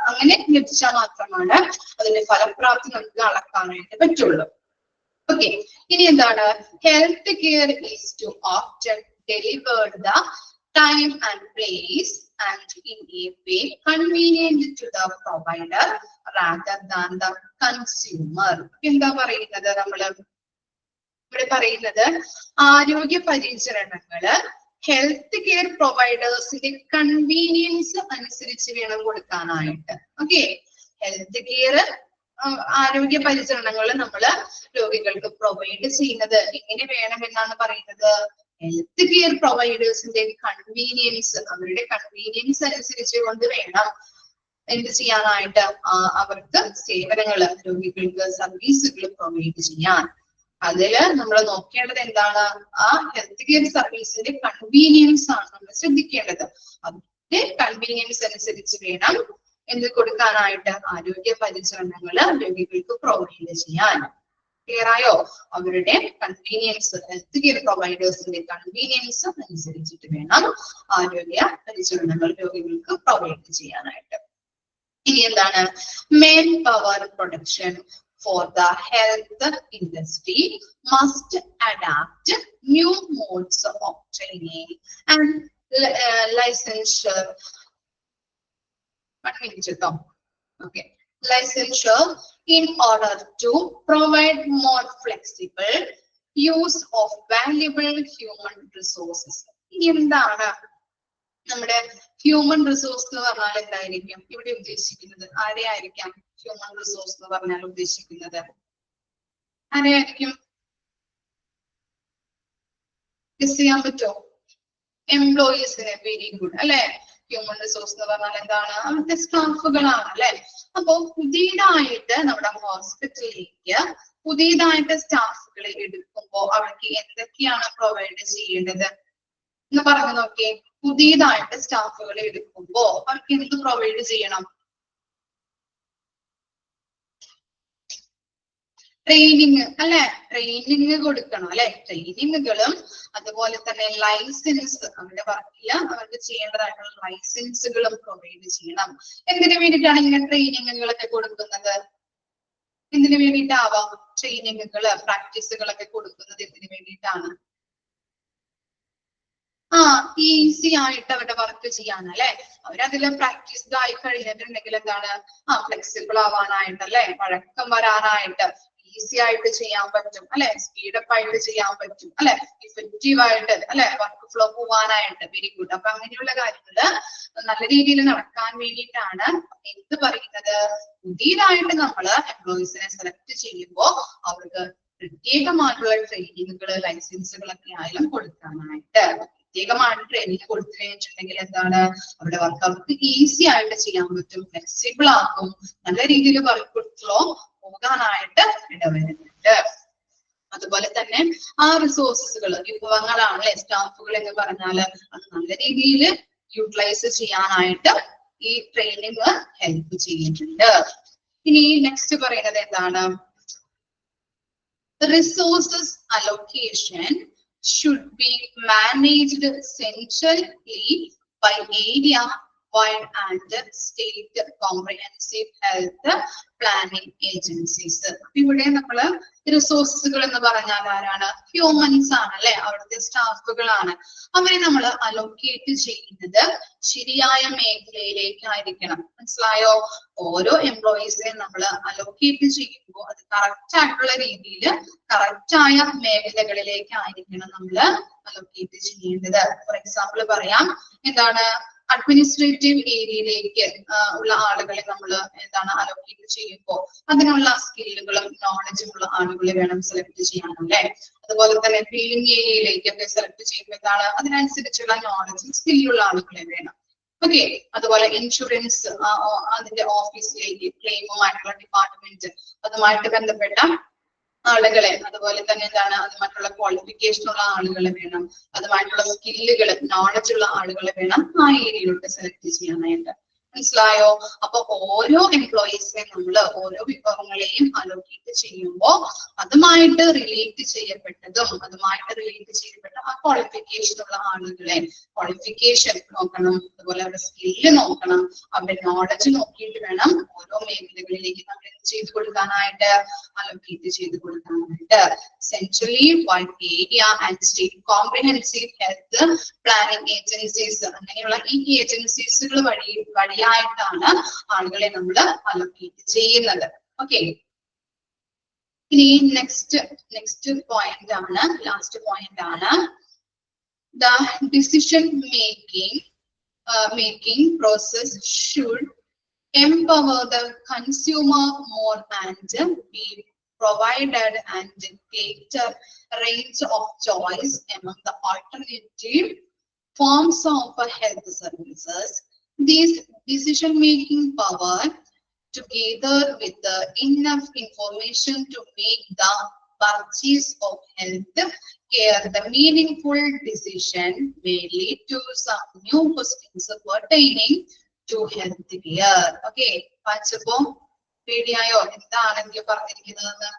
അങ്ങനെ ലഭിച്ചാൽ മാത്രമാണ് അതിന്റെ ഫലപ്രാപ്തി നമുക്ക് അളക്കാനായിട്ട് പറ്റുള്ളൂ. ഓക്കെ, ഇനി health care is to often delivered the time and place and in a way convenient to the provider rather than the consumer. എന്താ പറയുന്നത്? ഇവിടെ പറയുന്നത് ആരോഗ്യ പരിചരണങ്ങള് ഹെൽത്ത് കെയർ പ്രൊവൈഡേഴ്സിന്റെ കൺവീനിയൻസ് അനുസരിച്ച് വേണം കൊടുക്കാനായിട്ട്. ഓക്കെ, ഹെൽത്ത് കെയർ ആരോഗ്യ പരിചരണങ്ങൾ നമ്മൾ രോഗികൾക്ക് പ്രൊവൈഡ് ചെയ്യുന്നത് എങ്ങനെ വേണമെന്നാണ് പറയുന്നത്? ഹെൽത്ത് കെയർ പ്രൊവൈഡേഴ്സിന്റെ കൺവീനിയൻസ്, അവരുടെ കൺവീനിയൻസ് അനുസരിച്ച് കൊണ്ട് വേണം എന്ത് ചെയ്യാനായിട്ട്, അവർക്ക് സേവനങ്ങൾ, രോഗികൾക്ക് സർവീസുകൾ പ്രൊവൈഡ് ചെയ്യാൻ. അതില് നമ്മൾ നോക്കേണ്ടത് എന്താണ്? ആ ഹെൽത്ത് കെയർ സർവീസിന്റെ കൺവീനിയൻസ് ആണ് നമ്മൾ ശ്രദ്ധിക്കേണ്ടത്. അതിന്റെ കൺവീനിയൻസ് അനുസരിച്ച് വേണം എന്ത് കൊടുക്കാനായിട്ട്, ആരോഗ്യ പരിചരണങ്ങൾ രോഗികൾക്ക് പ്രൊവൈഡ് ചെയ്യാൻ. ക്ലിയർ ആയോ? അവരുടെ കൺവീനിയൻസ്, ഹെൽത്ത് കെയർ പ്രൊവൈഡേഴ്സിന്റെ കൺവീനിയൻസ് അനുസരിച്ചിട്ട് വേണം ആരോഗ്യ പരിചരണങ്ങൾ രോഗികൾക്ക് പ്രൊവൈഡ് ചെയ്യാനായിട്ട്. ഇനി എന്താണ്? Men power production for the health industry must adapt new modes of training and licensure. Okay, licensure in order to provide more flexible use of valuable human resources. ഇനി എന്താണ് നമ്മുടെ ഹ്യൂമൻ റിസോഴ്സ് എന്ന് പറഞ്ഞാൽ എന്തായിരിക്കും ഇവിടെ ഉദ്ദേശിക്കുന്നത്? ആരെയായിരിക്കാം ഹ്യൂമൻ റിസോഴ്സ് എന്ന് പറഞ്ഞാൽ ഉദ്ദേശിക്കുന്നത്? ആരെയായിരിക്കും? ഗസ് ചെയ്യാൻ പറ്റുമോ? എംപ്ലോയീസിനെ. വെരി ഗുഡ് അല്ലെ? ഹ്യൂമൻ റിസോഴ്സ് എന്ന് പറഞ്ഞാൽ എന്താണ്? അവിടുത്തെ സ്റ്റാഫുകളാണ് അല്ലെ? അപ്പൊ പുതിയതായിട്ട് നമ്മുടെ ഹോസ്പിറ്റലിലേക്ക് പുതിയതായിട്ട് സ്റ്റാഫുകളെ എടുക്കുമ്പോൾ അവർക്ക് എന്തൊക്കെയാണ് പ്രൊവൈഡ് ചെയ്യേണ്ടത് എന്ന് പറഞ്ഞു നോക്കിയേ. പുതിയതായിട്ട് സ്റ്റാഫുകളെ എടുക്കുമ്പോ അവർക്ക് എന്ത് പ്രൊവൈഡ് ചെയ്യണം? ട്രെയിനിങ് അല്ലെ? ട്രെയിനിങ് കൊടുക്കണം അല്ലെ? ട്രെയിനിങ്ങുകളും അതുപോലെ തന്നെ ലൈസൻസ്, അവരുടെ വർക്കില് അവർക്ക് ചെയ്യേണ്ടതായിട്ടുള്ള ലൈസൻസുകളും പ്രൊവൈഡ് ചെയ്യണം. എന്തിനു വേണ്ടിയിട്ടാണ് ഇങ്ങനെ ട്രെയിനിങ്ങുകളൊക്കെ കൊടുക്കുന്നത്? എന്തിനു വേണ്ടിയിട്ടാവാം ട്രെയിനിങ്ങുകള്, പ്രാക്ടീസുകളൊക്കെ കൊടുക്കുന്നത്? എന്തിനു വേണ്ടിയിട്ടാണ്? ഈസി ആയിട്ട് അവരുടെ വർക്ക് ചെയ്യാൻ അല്ലെ? അവരതില് പ്രാക്ടീസ്ഡ് ആയി കഴിഞ്ഞിട്ടുണ്ടെങ്കിൽ എന്താണ്? ഫ്ലെക്സിബിൾ ആവാനായിട്ടല്ലേ? വഴക്കം വരാനായിട്ട്, ഈസി ആയിട്ട് ചെയ്യാൻ പറ്റും അല്ലെ? സ്പീഡപ്പ് ആയിട്ട് ചെയ്യാൻ പറ്റും അല്ലെ? ഇഫക്റ്റീവ് ആയിട്ട് അല്ലെ? വർക്ക് ഫ്ലോ പോവാനായിട്ട്. Very good. അപ്പൊ അങ്ങനെയുള്ള കാര്യങ്ങള് നല്ല രീതിയിൽ നടക്കാൻ വേണ്ടിയിട്ടാണ് എന്ത് പറയുന്നത്? പുതിയതായിട്ട് നമ്മള് എംപ്ലോയീസിനെ സെലക്ട് ചെയ്യുമ്പോൾ അവർക്ക് പ്രത്യേകമായിട്ടുള്ള ട്രെയിനിങ്ങുകള്, ലൈസൻസുകളൊക്കെ ആയാലും കൊടുക്കാനായിട്ട്. പ്രത്യേകമായിട്ട് ട്രെയിനിങ് കൊടുത്തു കഴിഞ്ഞിട്ടുണ്ടെങ്കിൽ എന്താണ്? അവരുടെ വർക്ക് അവർക്ക് ഈസി ആയിട്ട് ചെയ്യാൻ പറ്റും, ഫ്ലെക്സിബിൾ ആക്കും, നല്ല രീതിയിൽ വർക്ക് ഫ്ലോ പോകാനായിട്ട് ഇടവരുന്നുണ്ട്. അതുപോലെ തന്നെ ആ റിസോഴ്സസുകൾ, വിഭവങ്ങളാണ് അല്ലെ? സ്റ്റാഫുകൾ എന്ന് പറഞ്ഞാല് അത് നല്ല രീതിയിൽ യൂട്ടിലൈസ് ചെയ്യാനായിട്ട് ഈ ട്രെയിനിങ് ഹെൽപ്പ് ചെയ്യുന്നുണ്ട്. ഇനി നെക്സ്റ്റ് പറയുന്നത് എന്താണ്? resources allocation should be managed centrally by area-wide and state comprehensive health planning agencies. ഇവിടെ നമ്മള് റിസോഴ്സുകൾ എന്ന് പറഞ്ഞാൽ ആരാണ്? ഹ്യൂമൻസ് ആണ് അല്ലെ? അവിടുത്തെ സ്റ്റാഫുകളാണ്. അവരെ നമ്മൾ അലോക്കേറ്റ് ചെയ്യുന്നത് ശരിയായ മേഖലയിലേക്കായിരിക്കണം. മനസ്സിലായോ? ഓരോ എംപ്ലോയീസിനെ നമ്മൾ അലോക്കേറ്റ് ചെയ്യുമ്പോൾ അത് കറക്റ്റ് ആയിട്ടുള്ള രീതിയിൽ കറക്റ്റ് ആയ മേഖലകളിലേക്കായിരിക്കണം നമ്മൾ അലോക്കേറ്റ് ചെയ്യേണ്ടത്. ഫോർ എക്സാമ്പിൾ പറയാം, എന്താണ്? അഡ്മിനിസ്ട്രേറ്റീവ് ഏരിയയിലേക്ക് ഉള്ള ആളുകളെ നമ്മൾ എന്താണ് അലോക്കേറ്റ് ചെയ്യുമ്പോൾ അതിനുള്ള സ്കില്ലുകളും നോളജും ഉള്ള ആളുകളെ വേണം സെലക്ട് ചെയ്യാനല്ലേ? അതുപോലെ തന്നെ ബില്ലിംഗ് ഏരിയയിലേക്കൊക്കെ സെലക്ട് ചെയ്യുമ്പോൾ എന്താണ്? അതിനനുസരിച്ചുള്ള നോളജും സ്കില്ലുള്ള ആളുകളെ വേണം. ഓക്കെ. അതുപോലെ ഇൻഷുറൻസ് അതിന്റെ ഓഫീസിലേക്ക്, ക്ലെയിമുമായിട്ടുള്ള ഡിപ്പാർട്ട്മെന്റ്, അതുമായിട്ട് ബന്ധപ്പെട്ട ആളുകളെ, അതുപോലെ തന്നെ എന്താണ്? അതുമായിട്ടുള്ള ക്വാളിഫിക്കേഷൻ ഉള്ള ആളുകളെ വേണം, അതുമായിട്ടുള്ള സ്കില്ലുകൾ, നോളജ് ഉള്ള ആളുകളെ വേണം ആ ഏരിയയിലോട്ട് സെലക്ട് ചെയ്യാനായിട്ട്. മനസ്സിലായോ? അപ്പൊ ഓരോ എംപ്ലോയീസിനെ നമ്മൾ ഓരോ വിഭവങ്ങളെയും അലോക്കേറ്റ് ചെയ്യുമ്പോൾ അതുമായിട്ട് റിലേറ്റ് ചെയ്യപ്പെട്ടതും അതുമായിട്ട് റിലേറ്റ് ചെയ്യപ്പെട്ട ആ ക്വാളിഫിക്കേഷൻ ഉള്ള ആളുകളെ, ക്വാളിഫിക്കേഷൻ നോക്കണം, അതുപോലെ അവരുടെ സ്കില്ല് നോക്കണം, അവരുടെ നോളജ് നോക്കിയിട്ട് വേണം ഓരോ മേഖലകളിലേക്ക് നമ്മൾ ചെയ്ത് കൊടുക്കാനായിട്ട്, അലോക്കേറ്റ് ചെയ്ത് കൊടുക്കാനായിട്ട്. Centrally wide area and state comprehensive health planning agencies, അങ്ങനെയുള്ള ഈ ഏജൻസീസുകൾ വഴിയായിട്ടാണ് ആളുകളെ നമ്മൾ അലോക്കേറ്റ് ചെയ്യുന്നത്. ഓക്കെ. ഇനി നെക്സ്റ്റ് പോയിന്റ് ആണ്, ലാസ്റ്റ് പോയിന്റ് ആണ്, the decision making process should empower the consumer more and be provided and greater range of choice among the alternative forms of health services. This decision-making power, together with the enough information to make the purchase of health care the meaningful decision, may lead to some new questions pertaining to health care. Okay, വായിച്ചപ്പോ പേടിയായോ? എന്താണ് ഇതിൽ പറഞ്ഞിരിക്കുന്നതെന്ന്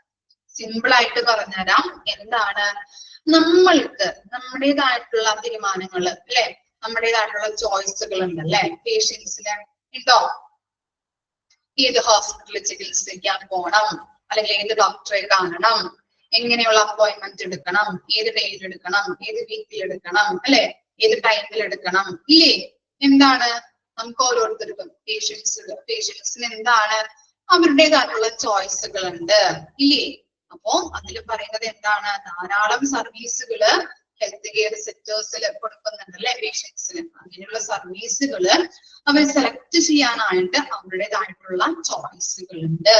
simple ആയിട്ട് പറഞ്ഞുതരാം. എന്താണ് നമ്മൾക്ക് നമ്മുടേതായിട്ടുള്ള തീരുമാനങ്ങൾ അല്ലെ, നമ്മുടേതായിട്ടുള്ള ചോയ്സുകൾ ഉണ്ട് അല്ലെ പേഷ്യൻസിന് ഉണ്ടോ? ഏത് ഹോസ്പിറ്റലിൽ ചികിത്സിക്കാൻ പോകണം, അല്ലെങ്കിൽ ഏത് ഡോക്ടറെ കാണണം, എങ്ങനെയുള്ള അപ്പോയിന്റ്മെന്റ് എടുക്കണം, ഏത് ഡേയിൽ എടുക്കണം, ഏത് വീക്കിൽ എടുക്കണം അല്ലെ, ഏത് ടൈമിൽ എടുക്കണം ഇല്ലേ? എന്താണ് നമുക്ക് ഓരോരുത്തർക്കും പേഷ്യൻസിന് എന്താണ് അവരുടേതായിട്ടുള്ള ചോയ്സുകൾ ഉണ്ട് ഇല്ലേ? അപ്പോ അതിൽ പറയുന്നത് എന്താണ്, ധാരാളം സർവീസുകള് ഹെൽത്ത് കെയർ സെക്ടേഴ്സിൽ കൊടുക്കുന്നുണ്ട് അല്ലെ പേഷ്യൻസിന്. അങ്ങനെയുള്ള സർവീസുകള് അവർ സെലക്ട് ചെയ്യാനായിട്ട് അവരുടേതായിട്ടുള്ള ചോയ്സുകൾ ഉണ്ട്.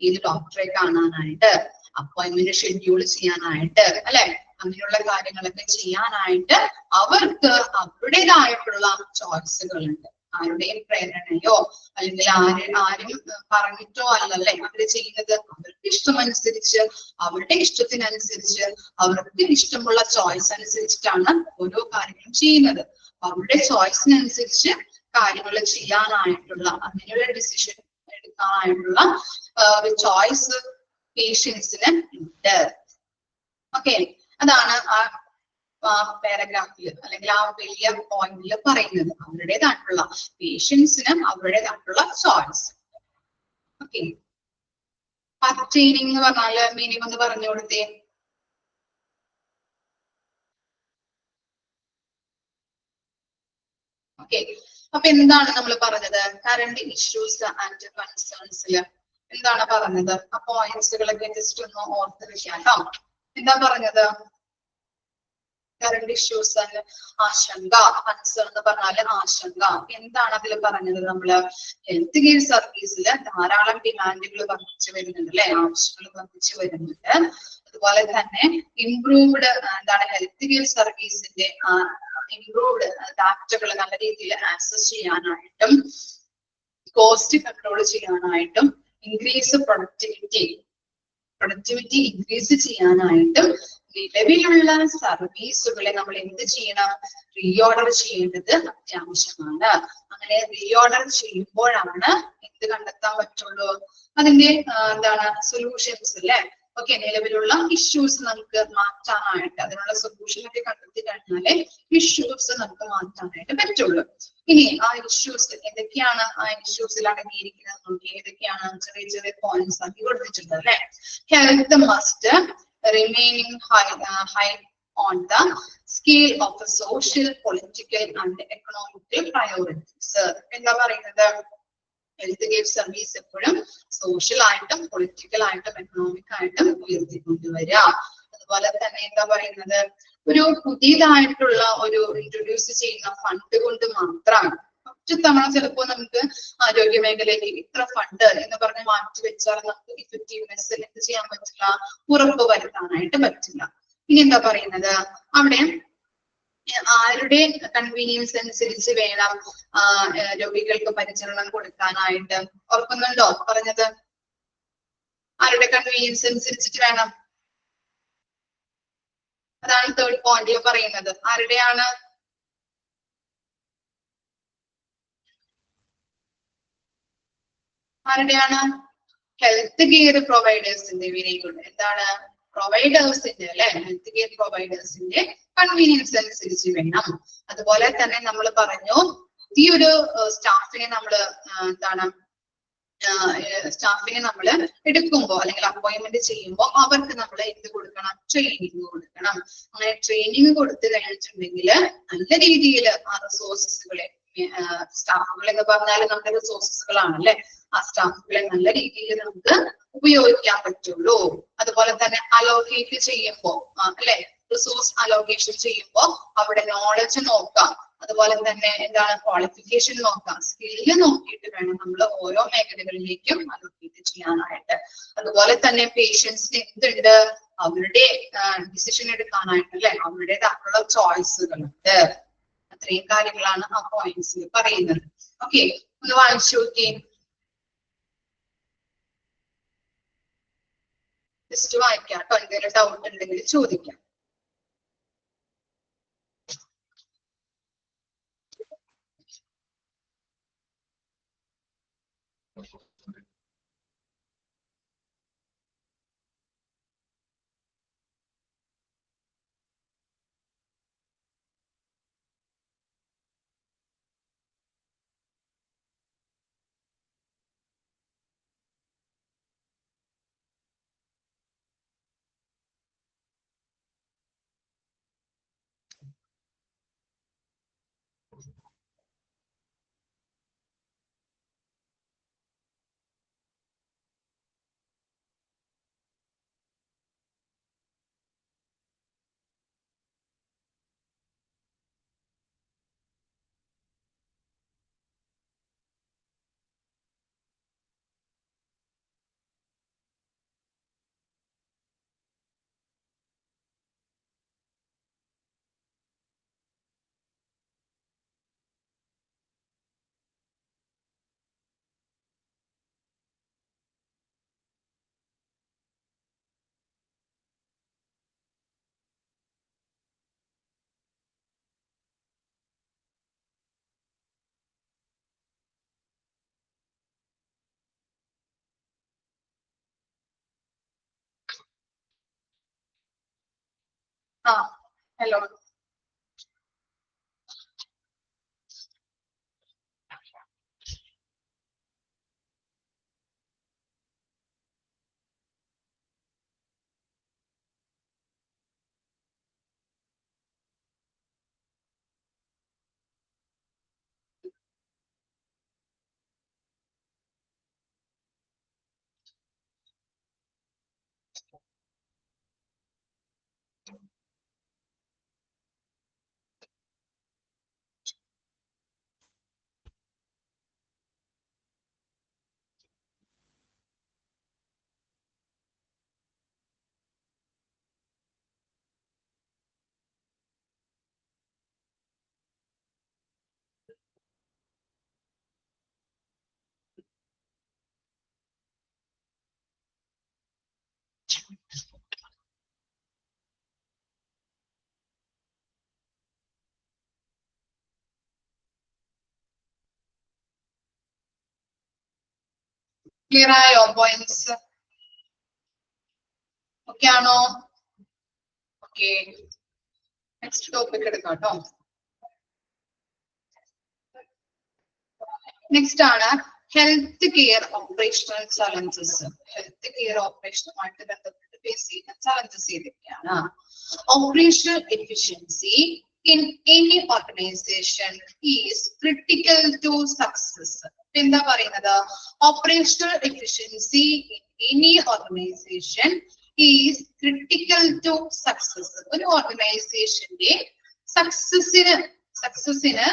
ഏത് ഡോക്ടറെ കാണാനായിട്ട്, അപ്പോയിന്റ്മെന്റ് ഷെഡ്യൂൾ ചെയ്യാനായിട്ട് അല്ലെ, അങ്ങനെയുള്ള കാര്യങ്ങളൊക്കെ ചെയ്യാനായിട്ട് അവർക്ക് അവരുടേതായിട്ടുള്ള ചോയ്സുകൾ ഉണ്ട്. ആരുടെയും പ്രേരണയോ അല്ലെങ്കിൽ ആരും പറഞ്ഞിട്ടോ അല്ലല്ലേ അവര് ചെയ്യുന്നത്. അവർക്ക് ഇഷ്ടമനുസരിച്ച്, അവരുടെ ഇഷ്ടത്തിനനുസരിച്ച്, അവർക്ക് ഇഷ്ടമുള്ള ചോയ്സ് അനുസരിച്ചിട്ടാണ് ഓരോ കാര്യങ്ങളും ചെയ്യുന്നത്. അവരുടെ ചോയ്സിനനുസരിച്ച് കാര്യങ്ങൾ ചെയ്യാനായിട്ടുള്ള, അങ്ങനെയുള്ള ഡിസിഷൻ എടുക്കാനായിട്ടുള്ള ഒരു ചോയ്സ് പേഷ്യൻസിന് ഉണ്ട്. ഓക്കെ, അതാണ് ആ പാരഗ്രാഫിൽ അല്ലെങ്കിൽ ആ വലിയ പോയിന്റിൽ പറയുന്നത്. അവരുടേതായിട്ടുള്ള പേഷ്യൻസിന് അവരുടേതായിട്ടുള്ള ചോയ്സ്. ഓക്കെ, പർച്ചേനിങ് എന്ന് പറഞ്ഞാല് മീനിങ് ഒന്ന് പറഞ്ഞു കൊടുത്തേ. ഓക്കെ, അപ്പൊ എന്താണ് നമ്മൾ പറഞ്ഞത്? കറണ്ട് ഇഷ്യൂസ് ആൻഡ് കൺസേൺസിൽ എന്താണ് പറഞ്ഞത്? ആ പോയിന്റ്സുകളൊക്കെ ജസ്റ്റ് ഒന്ന് ഓർത്തിരിക്കാം കേട്ടോ. എന്താ പറഞ്ഞത്? കറണ്ട് ഇഷ്യൂസ് ആൻഡ് ആശങ്ക. കൺസേൺ എന്ന് പറഞ്ഞാല് ആശങ്ക. എന്താണ് അതിൽ പറഞ്ഞത്? നമ്മള് ഹെൽത്ത് കെയർ സർവീസിൽ ധാരാളം ഡിമാൻഡുകൾ വർദ്ധിച്ചു വരുന്നുണ്ട് അല്ലെ, ആവശ്യങ്ങൾ വർദ്ധിച്ചു വരുന്നുണ്ട്. അതുപോലെ തന്നെ ഇംപ്രൂവ്ഡ് എന്താണ് ഹെൽത്ത് കെയർ സർവീസിന്റെ ഇംപ്രൂവ്ഡ് ഡാറ്റകൾ നല്ല രീതിയിൽ ആക്സസ് ചെയ്യാനായിട്ടും, കോസ്റ്റ് കൺട്രോൾ ചെയ്യാനായിട്ടും, ഇൻക്രീസ് പ്രൊഡക്ടിവിറ്റി ഇൻക്രീസ് ചെയ്യാനായിട്ടും നിലവിലുള്ള സർവീസുകളെ നമ്മൾ എന്ത് ചെയ്യണം? റീഓർഡർ ചെയ്യേണ്ടത് അത്യാവശ്യമാണ്. അങ്ങനെ റീഓർഡർ ചെയ്യുമ്പോഴാണ് എന്ത് കണ്ടെത്താൻ പറ്റുള്ളൂ? അതിന്റെ എന്താണ് സൊല്യൂഷൻസ് അല്ലെ. ഓക്കെ, നിലവിലുള്ള ഇഷ്യൂസ് നമുക്ക് മാറ്റാനായിട്ട്, അതിനുള്ള സൊല്യൂഷൻ ഒക്കെ കണ്ടെത്തി കഴിഞ്ഞാലേ ഇഷ്യൂസ് നമുക്ക് മാറ്റാനായിട്ട് പറ്റുള്ളൂ. ഇനി ആ ഇഷ്യൂസ് എന്തൊക്കെയാണ്? ആ ഇഷ്യൂസിൽ അടങ്ങിയിരിക്കുന്നത് നോക്കി. ഏതൊക്കെയാണ്? ചെറിയ ചെറിയ പോയിന്റ്സ് ആക്കി കൊടുത്തിട്ടുണ്ട് അല്ലെ. Health must remaining high on the scale of the social, political and economical priorities. എന്താ പറയുന്നത്? ഹെൽത്ത് കെയർ സർവീസ് എപ്പോഴും സോഷ്യൽ ആയിട്ടും പൊളിറ്റിക്കൽ ആയിട്ടും എക്കണോമിക് ആയിട്ടും ഉയർത്തിക്കൊണ്ടുവരിക. അതുപോലെ തന്നെ എന്താ പറയുന്നത്? ഒരു പുതിയതായിട്ടുള്ള ഒരു ഇൻട്രൊഡ്യൂസ് ചെയ്യുന്ന ഫണ്ട് കൊണ്ട് മാത്രം ഒറ്റ തവണ ചിലപ്പോ നമുക്ക് ആരോഗ്യ മേഖലയിലേക്ക് ഇത്ര ഫണ്ട് എന്ന് പറഞ്ഞ് മാറ്റി വെച്ചാൽ നമുക്ക് ഇഫക്റ്റീവ്നെസ് എന്ത് ചെയ്യാൻ പറ്റില്ല? ഉറപ്പ് വരുത്താനായിട്ട് പറ്റില്ല. ഇനി എന്താ പറയുന്നത്? അവിടെ ആരുടെ കൺവീനിയൻസ് അനുസരിച്ച് വേണം രോഗികൾക്ക് പരിചരണം കൊടുക്കാനായിട്ട്? ഓർക്കുന്നുണ്ടോ പറഞ്ഞത്? ആരുടെ കൺവീനിയൻസ് അനുസരിച്ചിട്ട് വേണം? അതാണ് തേർഡ് പോയിന്റിൽ പറയുന്നത്. ആരുടെയാണ്? ഹെൽത്ത് കെയർ പ്രൊവൈഡേഴ്സിന്റെ. Very good. എന്താണ്? പ്രൊവൈഡേഴ്സിന്റെ അല്ലെ, ഹെൽത്ത് കെയർ പ്രൊവൈഡേഴ്സിന്റെ കൺവീനിയൻസ് അനുസരിച്ച് വേണം. അതുപോലെ തന്നെ നമ്മൾ പറഞ്ഞു ഈ ഒരു സ്റ്റാഫിനെ നമ്മൾ എന്താണ് എടുക്കുമ്പോൾ അല്ലെങ്കിൽ അപ്പോയിന്റ്മെന്റ് ചെയ്യുമ്പോൾ അവർക്ക് നമ്മൾ എന്ത് കൊടുക്കണം? ട്രെയിനിങ് കൊടുക്കണം. അങ്ങനെ ട്രെയിനിങ് കൊടുത്തു കഴിഞ്ഞിട്ടുണ്ടെങ്കിൽ നല്ല രീതിയിൽ ആ റിസോഴ്സസുകളെ, സ്റ്റാഫുകൾ എന്ന് പറഞ്ഞാൽ നമ്മുടെ റിസോഴ്സസുകളാണല്ലേ, ആ സ്റ്റാഫുകളെ നല്ല രീതിയിൽ നമുക്ക് ഉപയോഗിക്കാൻ പറ്റുള്ളൂ. അതുപോലെ തന്നെ അലോക്കേറ്റ് ചെയ്യുമ്പോൾ അല്ലെ, റിസോഴ്സ് അലോക്കേഷൻ ചെയ്യുമ്പോൾ അവിടെ നോളജ് നോക്കാം. അതുപോലെ തന്നെ എന്താണ്? ക്വാളിഫിക്കേഷൻ നോക്കാം. സ്കില്ല് നോക്കിയിട്ട് വേണം നമ്മൾ ഓരോ മേഖലകളിലേക്കും അലോക്കേറ്റ് ചെയ്യാനായിട്ട്. അതുപോലെ തന്നെ പേഷ്യൻസിന് എന്തുണ്ട്, അവരുടെ ഡിസിഷൻ എടുക്കാനായിട്ട് അല്ലെ, അവരുടേതായിട്ടുള്ള ചോയ്സുകളുണ്ട്. അത്രയും കാര്യങ്ങളാണ് ആ പോയിന്റ്സിൽ പറയുന്നത്. ഓക്കെ, ഒന്ന് വായിച്ചു നോക്കി. ജസ്റ്റ് വായിക്കാം കേട്ടോ, എന്തെങ്കിലും ഡൗട്ട് ഉണ്ടെങ്കിൽ ചോദിക്കാം. ഹലോ. ക്ലിയർ ആയോ പോയിന്റ്സ്? ഓക്കെ ആണോ? ഓക്കെ, നെക്സ്റ്റ് ടോപ്പിക് എടുക്കാം കേട്ടോ. നെക്സ്റ്റ് ആണ് health care operational challenges. Health care ഓപ്പറേഷനുമായിട്ട് ബന്ധപ്പെട്ട് ഫേസ് ചെയ്യുന്ന ചലഞ്ചസ് ഏതൊക്കെയാണ്? Operational efficiency in any organization is critical to success. എന്താ പറയുന്നത്? operational efficiency in any organization is critical to success. ഒരു ഓർഗനൈസേഷന്റെ സക്സസിന്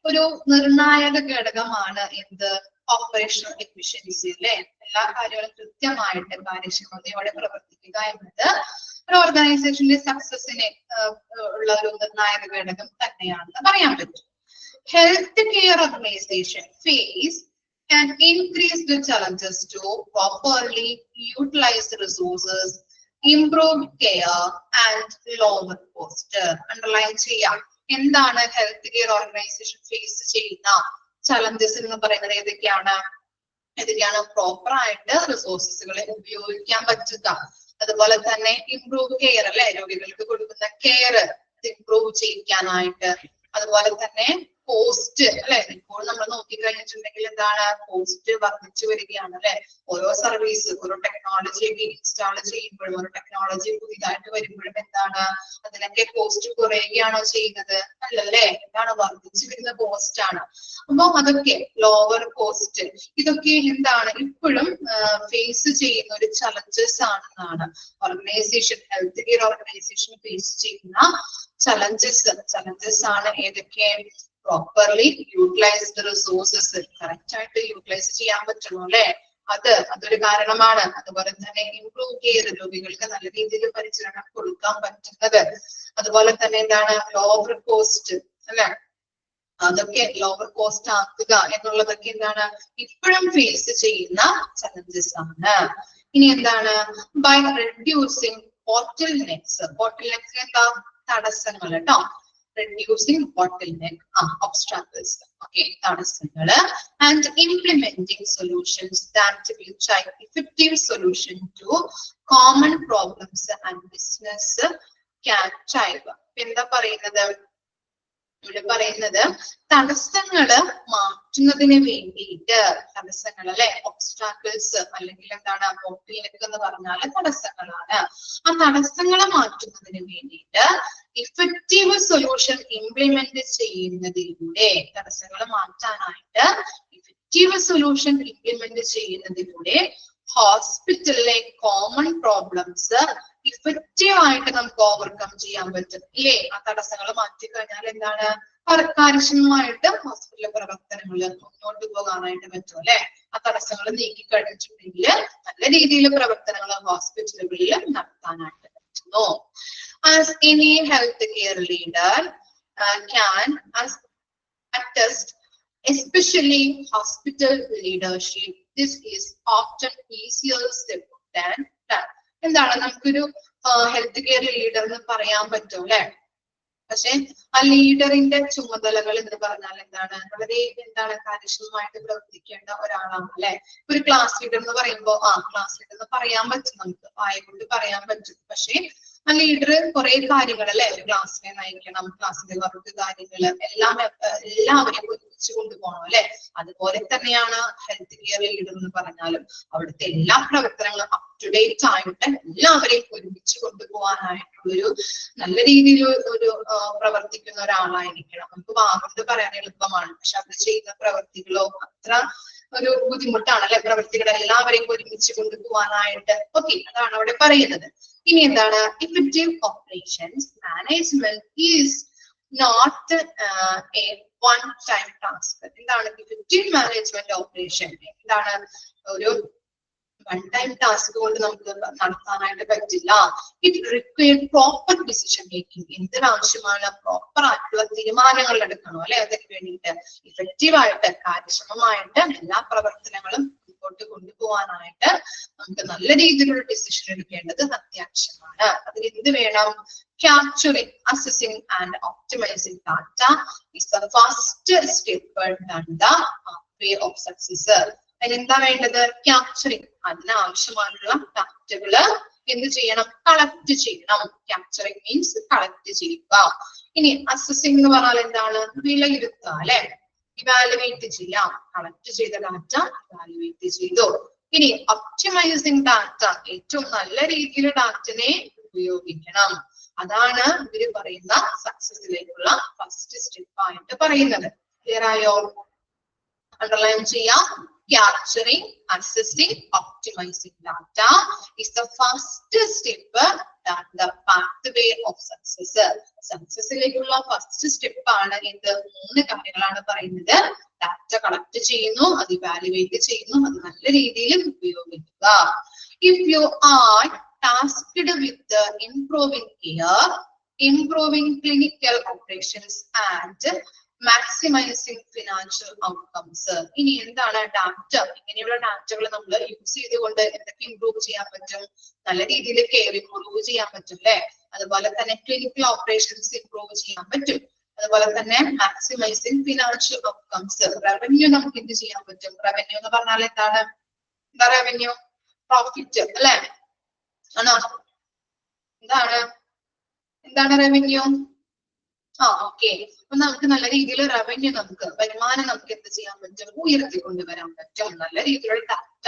ഒരു നിർണായക ഘടകമാണ് എന്ത്? ഓപ്പറേഷണൽ എഫിഷ്യൻസി അല്ലെ. എല്ലാ കാര്യങ്ങളും കൃത്യമായിട്ട് കാര്യക്ഷമതയോടെ പ്രവർത്തിക്കുക എന്നത് ഒരു ഓർഗനൈസേഷന്റെ സക്സസിന് ഉള്ള ഒരു നിർണായക ഘടകം തന്നെയാണെന്ന് പറയാൻ പറ്റും. Health care organization face and increase the challenges to properly utilize the resources, improve care and lower cost. Underline ചെയ്യാം. എന്താണ് ഹെൽത്ത് കെയർ ഓർഗനൈസേഷൻ ഫേസ് ചെയ്യുന്ന ചലഞ്ചസ് എന്ന് പറയുന്നത്? ഏതൊക്കെയാണ്? പ്രോപ്പർ ആയിട്ട് റിസോഴ്സസുകളെ ഉപയോഗിക്കാൻ പറ്റുക, അതുപോലെ തന്നെ ഇംപ്രൂവ് കെയർ അല്ലെ, രോഗികൾക്ക് കൊടുക്കുന്ന കെയർ ഇംപ്രൂവ് ചെയ്യിക്കാനായിട്ട്, അതുപോലെ തന്നെ കോസ്റ്റ് അല്ലെ. ഇപ്പോൾ നമ്മൾ നോക്കിക്കഴിഞ്ഞിട്ടുണ്ടെങ്കിൽ എന്താണ്? കോസ്റ്റ് വർദ്ധിച്ചു വരികയാണ് അല്ലെ. ഓരോ സർവീസ്, ഓരോ ടെക്നോളജി ഒക്കെ ഇൻസ്റ്റാൾ ചെയ്യുമ്പോഴും, ഓരോ ടെക്നോളജി പുതിയതായിട്ട് വരുമ്പോഴും എന്താണ്? അതിനൊക്കെ കോസ്റ്റ് കുറയുകയാണോ ചെയ്യുന്നത്? അല്ലല്ലേ, എന്താണ്? വർദ്ധിച്ചു വരുന്ന കോസ്റ്റ് ആണ്. അപ്പൊ അതൊക്കെ ലോവർ കോസ്റ്റ്, ഇതൊക്കെ എന്താണ് ഇപ്പോഴും ഫേസ് ചെയ്യുന്ന ഒരു ചലഞ്ചസ് ആണെന്നാണ് organization, health care organization face ചെയ്യുന്ന ചലഞ്ചസ് ആണ്. ഏതൊക്കെ? പ്രോപ്പർലി യൂട്ടിലൈസ്ഡ് റിസോഴ്സസ് കറക്റ്റ് ആയിട്ട് യൂട്ടിലൈസ് ചെയ്യാൻ പറ്റണം അല്ലെ, അതൊരു കാരണമാണ്. അതുപോലെ തന്നെ ഇംപ്രൂവ് ചെയ്ത് രോഗികൾക്ക് നല്ല രീതിയിൽ പരിചരണം കൊടുക്കാൻ പറ്റുന്നത്, അതുപോലെ തന്നെ എന്താണ് ലോവർ കോസ്റ്റ് അല്ലെ, അതൊക്കെ ലോവർ കോസ്റ്റ് ആക്കുക എന്നുള്ളതൊക്കെ എന്താണ് ഇപ്പോഴും ഫേസ് ചെയ്യുന്ന ചലഞ്ചസ് ആണ്. ഇനി എന്താണ് ബൈ റെഡ്യൂസിങ് bottlenecks എന്താ തടസ്സങ്ങൾ കേട്ടോ, reducing bottleneck obstacles okay തടസ്സങ്ങള് and implementing solutions that will try effective solution to common problems and business can drive. എന്താ പറയുന്നത് ഇവിടെ പറയുന്നത് തടസ്സങ്ങള് മാറ്റുന്നതിന് വേണ്ടിയിട്ട്, തടസ്സങ്ങൾ അല്ലെ ഒബ്സ്റ്റാക്കിൾസ് അല്ലെങ്കിൽ എന്താണ് ബോട്ടിൽനെക്ക് എന്ന് പറഞ്ഞാൽ തടസ്സങ്ങളാണ്. ആ തടസ്സങ്ങളെ മാറ്റുന്നതിന് വേണ്ടിയിട്ട് ഇഫക്റ്റീവ് സൊല്യൂഷൻ ഇംപ്ലിമെന്റ് ചെയ്യുന്നതിലൂടെ, തടസ്സങ്ങൾ മാറ്റാനായിട്ട് ഇഫക്റ്റീവ് സൊല്യൂഷൻ ഇംപ്ലിമെന്റ് ചെയ്യുന്നതിലൂടെ ഹോസ്പിറ്റലിലെ കോമൺ പ്രോബ്ലംസ് ഇഫക്റ്റീവ് ആയിട്ട് നമുക്ക് ഓവർകം ചെയ്യാൻ പറ്റും ഇല്ലേ. ആ തടസ്സങ്ങൾ മാറ്റിക്കഴിഞ്ഞാൽ എന്താണ് കാര്യക്ഷമമായിട്ട് ഹോസ്പിറ്റലിലെ പ്രവർത്തനങ്ങൾ മുന്നോട്ട് പോകാനായിട്ട് പറ്റും അല്ലെ. ആ തടസ്സങ്ങൾ നീക്കി കഴിഞ്ഞിട്ടുണ്ടെങ്കിൽ നല്ല രീതിയിൽ പ്രവർത്തനങ്ങൾ ഹോസ്പിറ്റലുകളിൽ നടത്താനായിട്ട് പറ്റുന്നു. As any health care leader can attest, especially hospital leadership, this is often easier step than that. എന്താണ് നമുക്കൊരു ഹെൽത്ത് കെയർ ലീഡർ എന്ന് പറയാൻ പറ്റും അല്ലെ, പക്ഷെ ആ ലീഡറിന്റെ ചുമതലകൾ എന്ന് പറഞ്ഞാൽ എന്താണ് വളരെ കാര്യക്ഷമമായിട്ട് പ്രവർത്തിക്കേണ്ട ഒരാളാണ് അല്ലെ. ഒരു ക്ലാസ് ലീഡർ എന്ന് പറയുമ്പോ ക്ലാസ് ലീഡർ എന്ന് പറയാൻ പറ്റും, നമുക്ക് വായ കൊണ്ട് പറയാൻ പറ്റും. പക്ഷെ ആ ലീഡർ കുറെ കാര്യങ്ങൾ അല്ലെ, ഒരു ക്ലാസ്സിനെ നയിക്കണം, ക്ലാസ്സിലെ വർക്ക് കാര്യങ്ങൾ എല്ലാവരെയും ഒരുമിച്ച് കൊണ്ടുപോകണം അല്ലെ. അതുപോലെ തന്നെയാണ് ഹെൽത്ത് കെയർ ലീഡർ എന്ന് പറഞ്ഞാലും അവിടുത്തെ എല്ലാ പ്രവർത്തനങ്ങളും അപ് ടു ഡേറ്റ് ആയിട്ട് എല്ലാവരെയും ഒരുമിച്ച് കൊണ്ടുപോകാനായിട്ടുള്ളൊരു നല്ല രീതിയിൽ ഒരു പ്രവർത്തിക്കുന്ന ഒരാളായിരിക്കണം. നമുക്ക് വാഗോണ്ട് പറയാൻ എളുപ്പമാണ്, പക്ഷെ അവർ ചെയ്യുന്ന പ്രവർത്തികളോ അത്ര ഒരു ബുദ്ധിമുട്ടാണ് അല്ലെ, പ്രവർത്തികൾ എല്ലാവരെയും ഒരുമിച്ച് കൊണ്ടുപോകാനായിട്ട്. ഓക്കെ, അതാണ് അവിടെ പറയുന്നത്. ഇനി എന്താണ് effective operations management is not a one time task. എന്താണ് ഇഫക്റ്റീവ് മാനേജ്മെന്റ് ഓപ്പറേഷൻ, എന്താണ് ഒരു വൺ ടൈം ടാസ്ക് കൊണ്ട് നമുക്ക് നടത്താനായിട്ട് പറ്റില്ല. It require proper decision making. എന്തിനാവശ്യമാണ് പ്രോപ്പർ ആയിട്ടുള്ള തീരുമാനങ്ങൾ എടുക്കണം അല്ലെ. അതിന് വേണ്ടിയിട്ട് ഇഫക്റ്റീവ് ആയിട്ട് കാര്യക്ഷമമായിട്ട് എല്ലാ പ്രവർത്തനങ്ങളും മുമ്പോട്ട് കൊണ്ടുപോകാനായിട്ട് നമുക്ക് നല്ല രീതിയിലുള്ള ഡിസിഷൻ എടുക്കേണ്ടത് അത്യാവശ്യമാണ്. അതിന് എന്ത് വേണം? Capturing, assessing and optimising data is the first step in the way of success. അതിനെന്താ വേണ്ടത്? ക്യാപ്ചറിംഗ്. അതിനാവശ്യമായിട്ടുള്ള ഡാറ്റകള് എന്ത് ചെയ്യണം? കളക്ട് ചെയ്യണം. ക്യാപ്ചറിംഗ് മീൻസ് കളക്ട് ചെയ്യുക. ഇനി അസസിംഗ് എന്ന് പറഞ്ഞാൽ എന്താണ്? വിലയിരുത്തുക അല്ലെ, ഇവാലുവേറ്റ് ചെയ്യാം. കളക്ട് ചെയ്ത ഡാറ്റ ഇവാലുവേറ്റ് ചെയ്തു. ഇനി ഒപ്റ്റിമൈസിംഗ് ഡാറ്റ, ഏറ്റവും നല്ല രീതിയിൽ ഡാറ്റനെ ഉപയോഗിക്കണം. അതാണ് ഇവര് പറയുന്ന സക്സസിലേക്കുള്ള ഫസ്റ്റ് സ്റ്റെപ്പ് ആയിട്ട് പറയുന്നത്. ക്ലിയർ ആയോ? അണ്ടർലൈൻ ചെയ്യാം. Capturing, assessing, optimizing data is the first step that the pathway of success. സക്സസിലേക്കുള്ള ഫസ്റ്റ് സ്റ്റെപ്പ് ആണ് ഇത്. 3 കാര്യങ്ങളാണ് പറയുന്നത്. ഡാറ്റ കളക്ട് ചെയ്യുന്നു, അത് ഇവാലുവേറ്റ് ചെയ്യുന്നു, അത് നല്ല രീതിയിൽ ഉപയോഗിക്കുക. If you are tasked with improving care, improving clinical operations and maximizing financial outcomes. ഇനി എന്താണ് ഡാറ്റ? ഇങ്ങനെയുള്ള ഡാറ്റകൾ നമ്മൾ യൂസ് ചെയ്തുകൊണ്ട് എന്തൊക്കെ ഇംപ്രൂവ് ചെയ്യാൻ പറ്റും? നല്ല രീതിയിൽ കെയർ ഇംപ്രൂവ് ചെയ്യാൻ പറ്റും അല്ലെ. അതുപോലെ തന്നെ ക്ലിനിക്കൽ ഓപ്പറേഷൻസ് ഇംപ്രൂവ് ചെയ്യാൻ പറ്റും. അതുപോലെ തന്നെ മാക്സിമൈസിങ് ഫിനാൻഷ്യൽ ഔട്ട്കംസ്, റവന്യൂ നമുക്ക് എന്ത് ചെയ്യാൻ പറ്റും? റവന്യൂ എന്ന് പറഞ്ഞാൽ എന്താണ്? എന്താ റവന്യൂ? പ്രോഫിറ്റ് അല്ലെ ആണോ? എന്താണ് റവന്യൂ? ഓക്കെ. അപ്പൊ നമുക്ക് നല്ല രീതിയിൽ റവന്യൂ, നമുക്ക് വരുമാനം നമുക്ക് എന്ത് ചെയ്യാൻ പറ്റും? ഉയർത്തിക്കൊണ്ടുവരാൻ പറ്റും. നല്ല രീതിയിലുള്ള ഡാറ്റ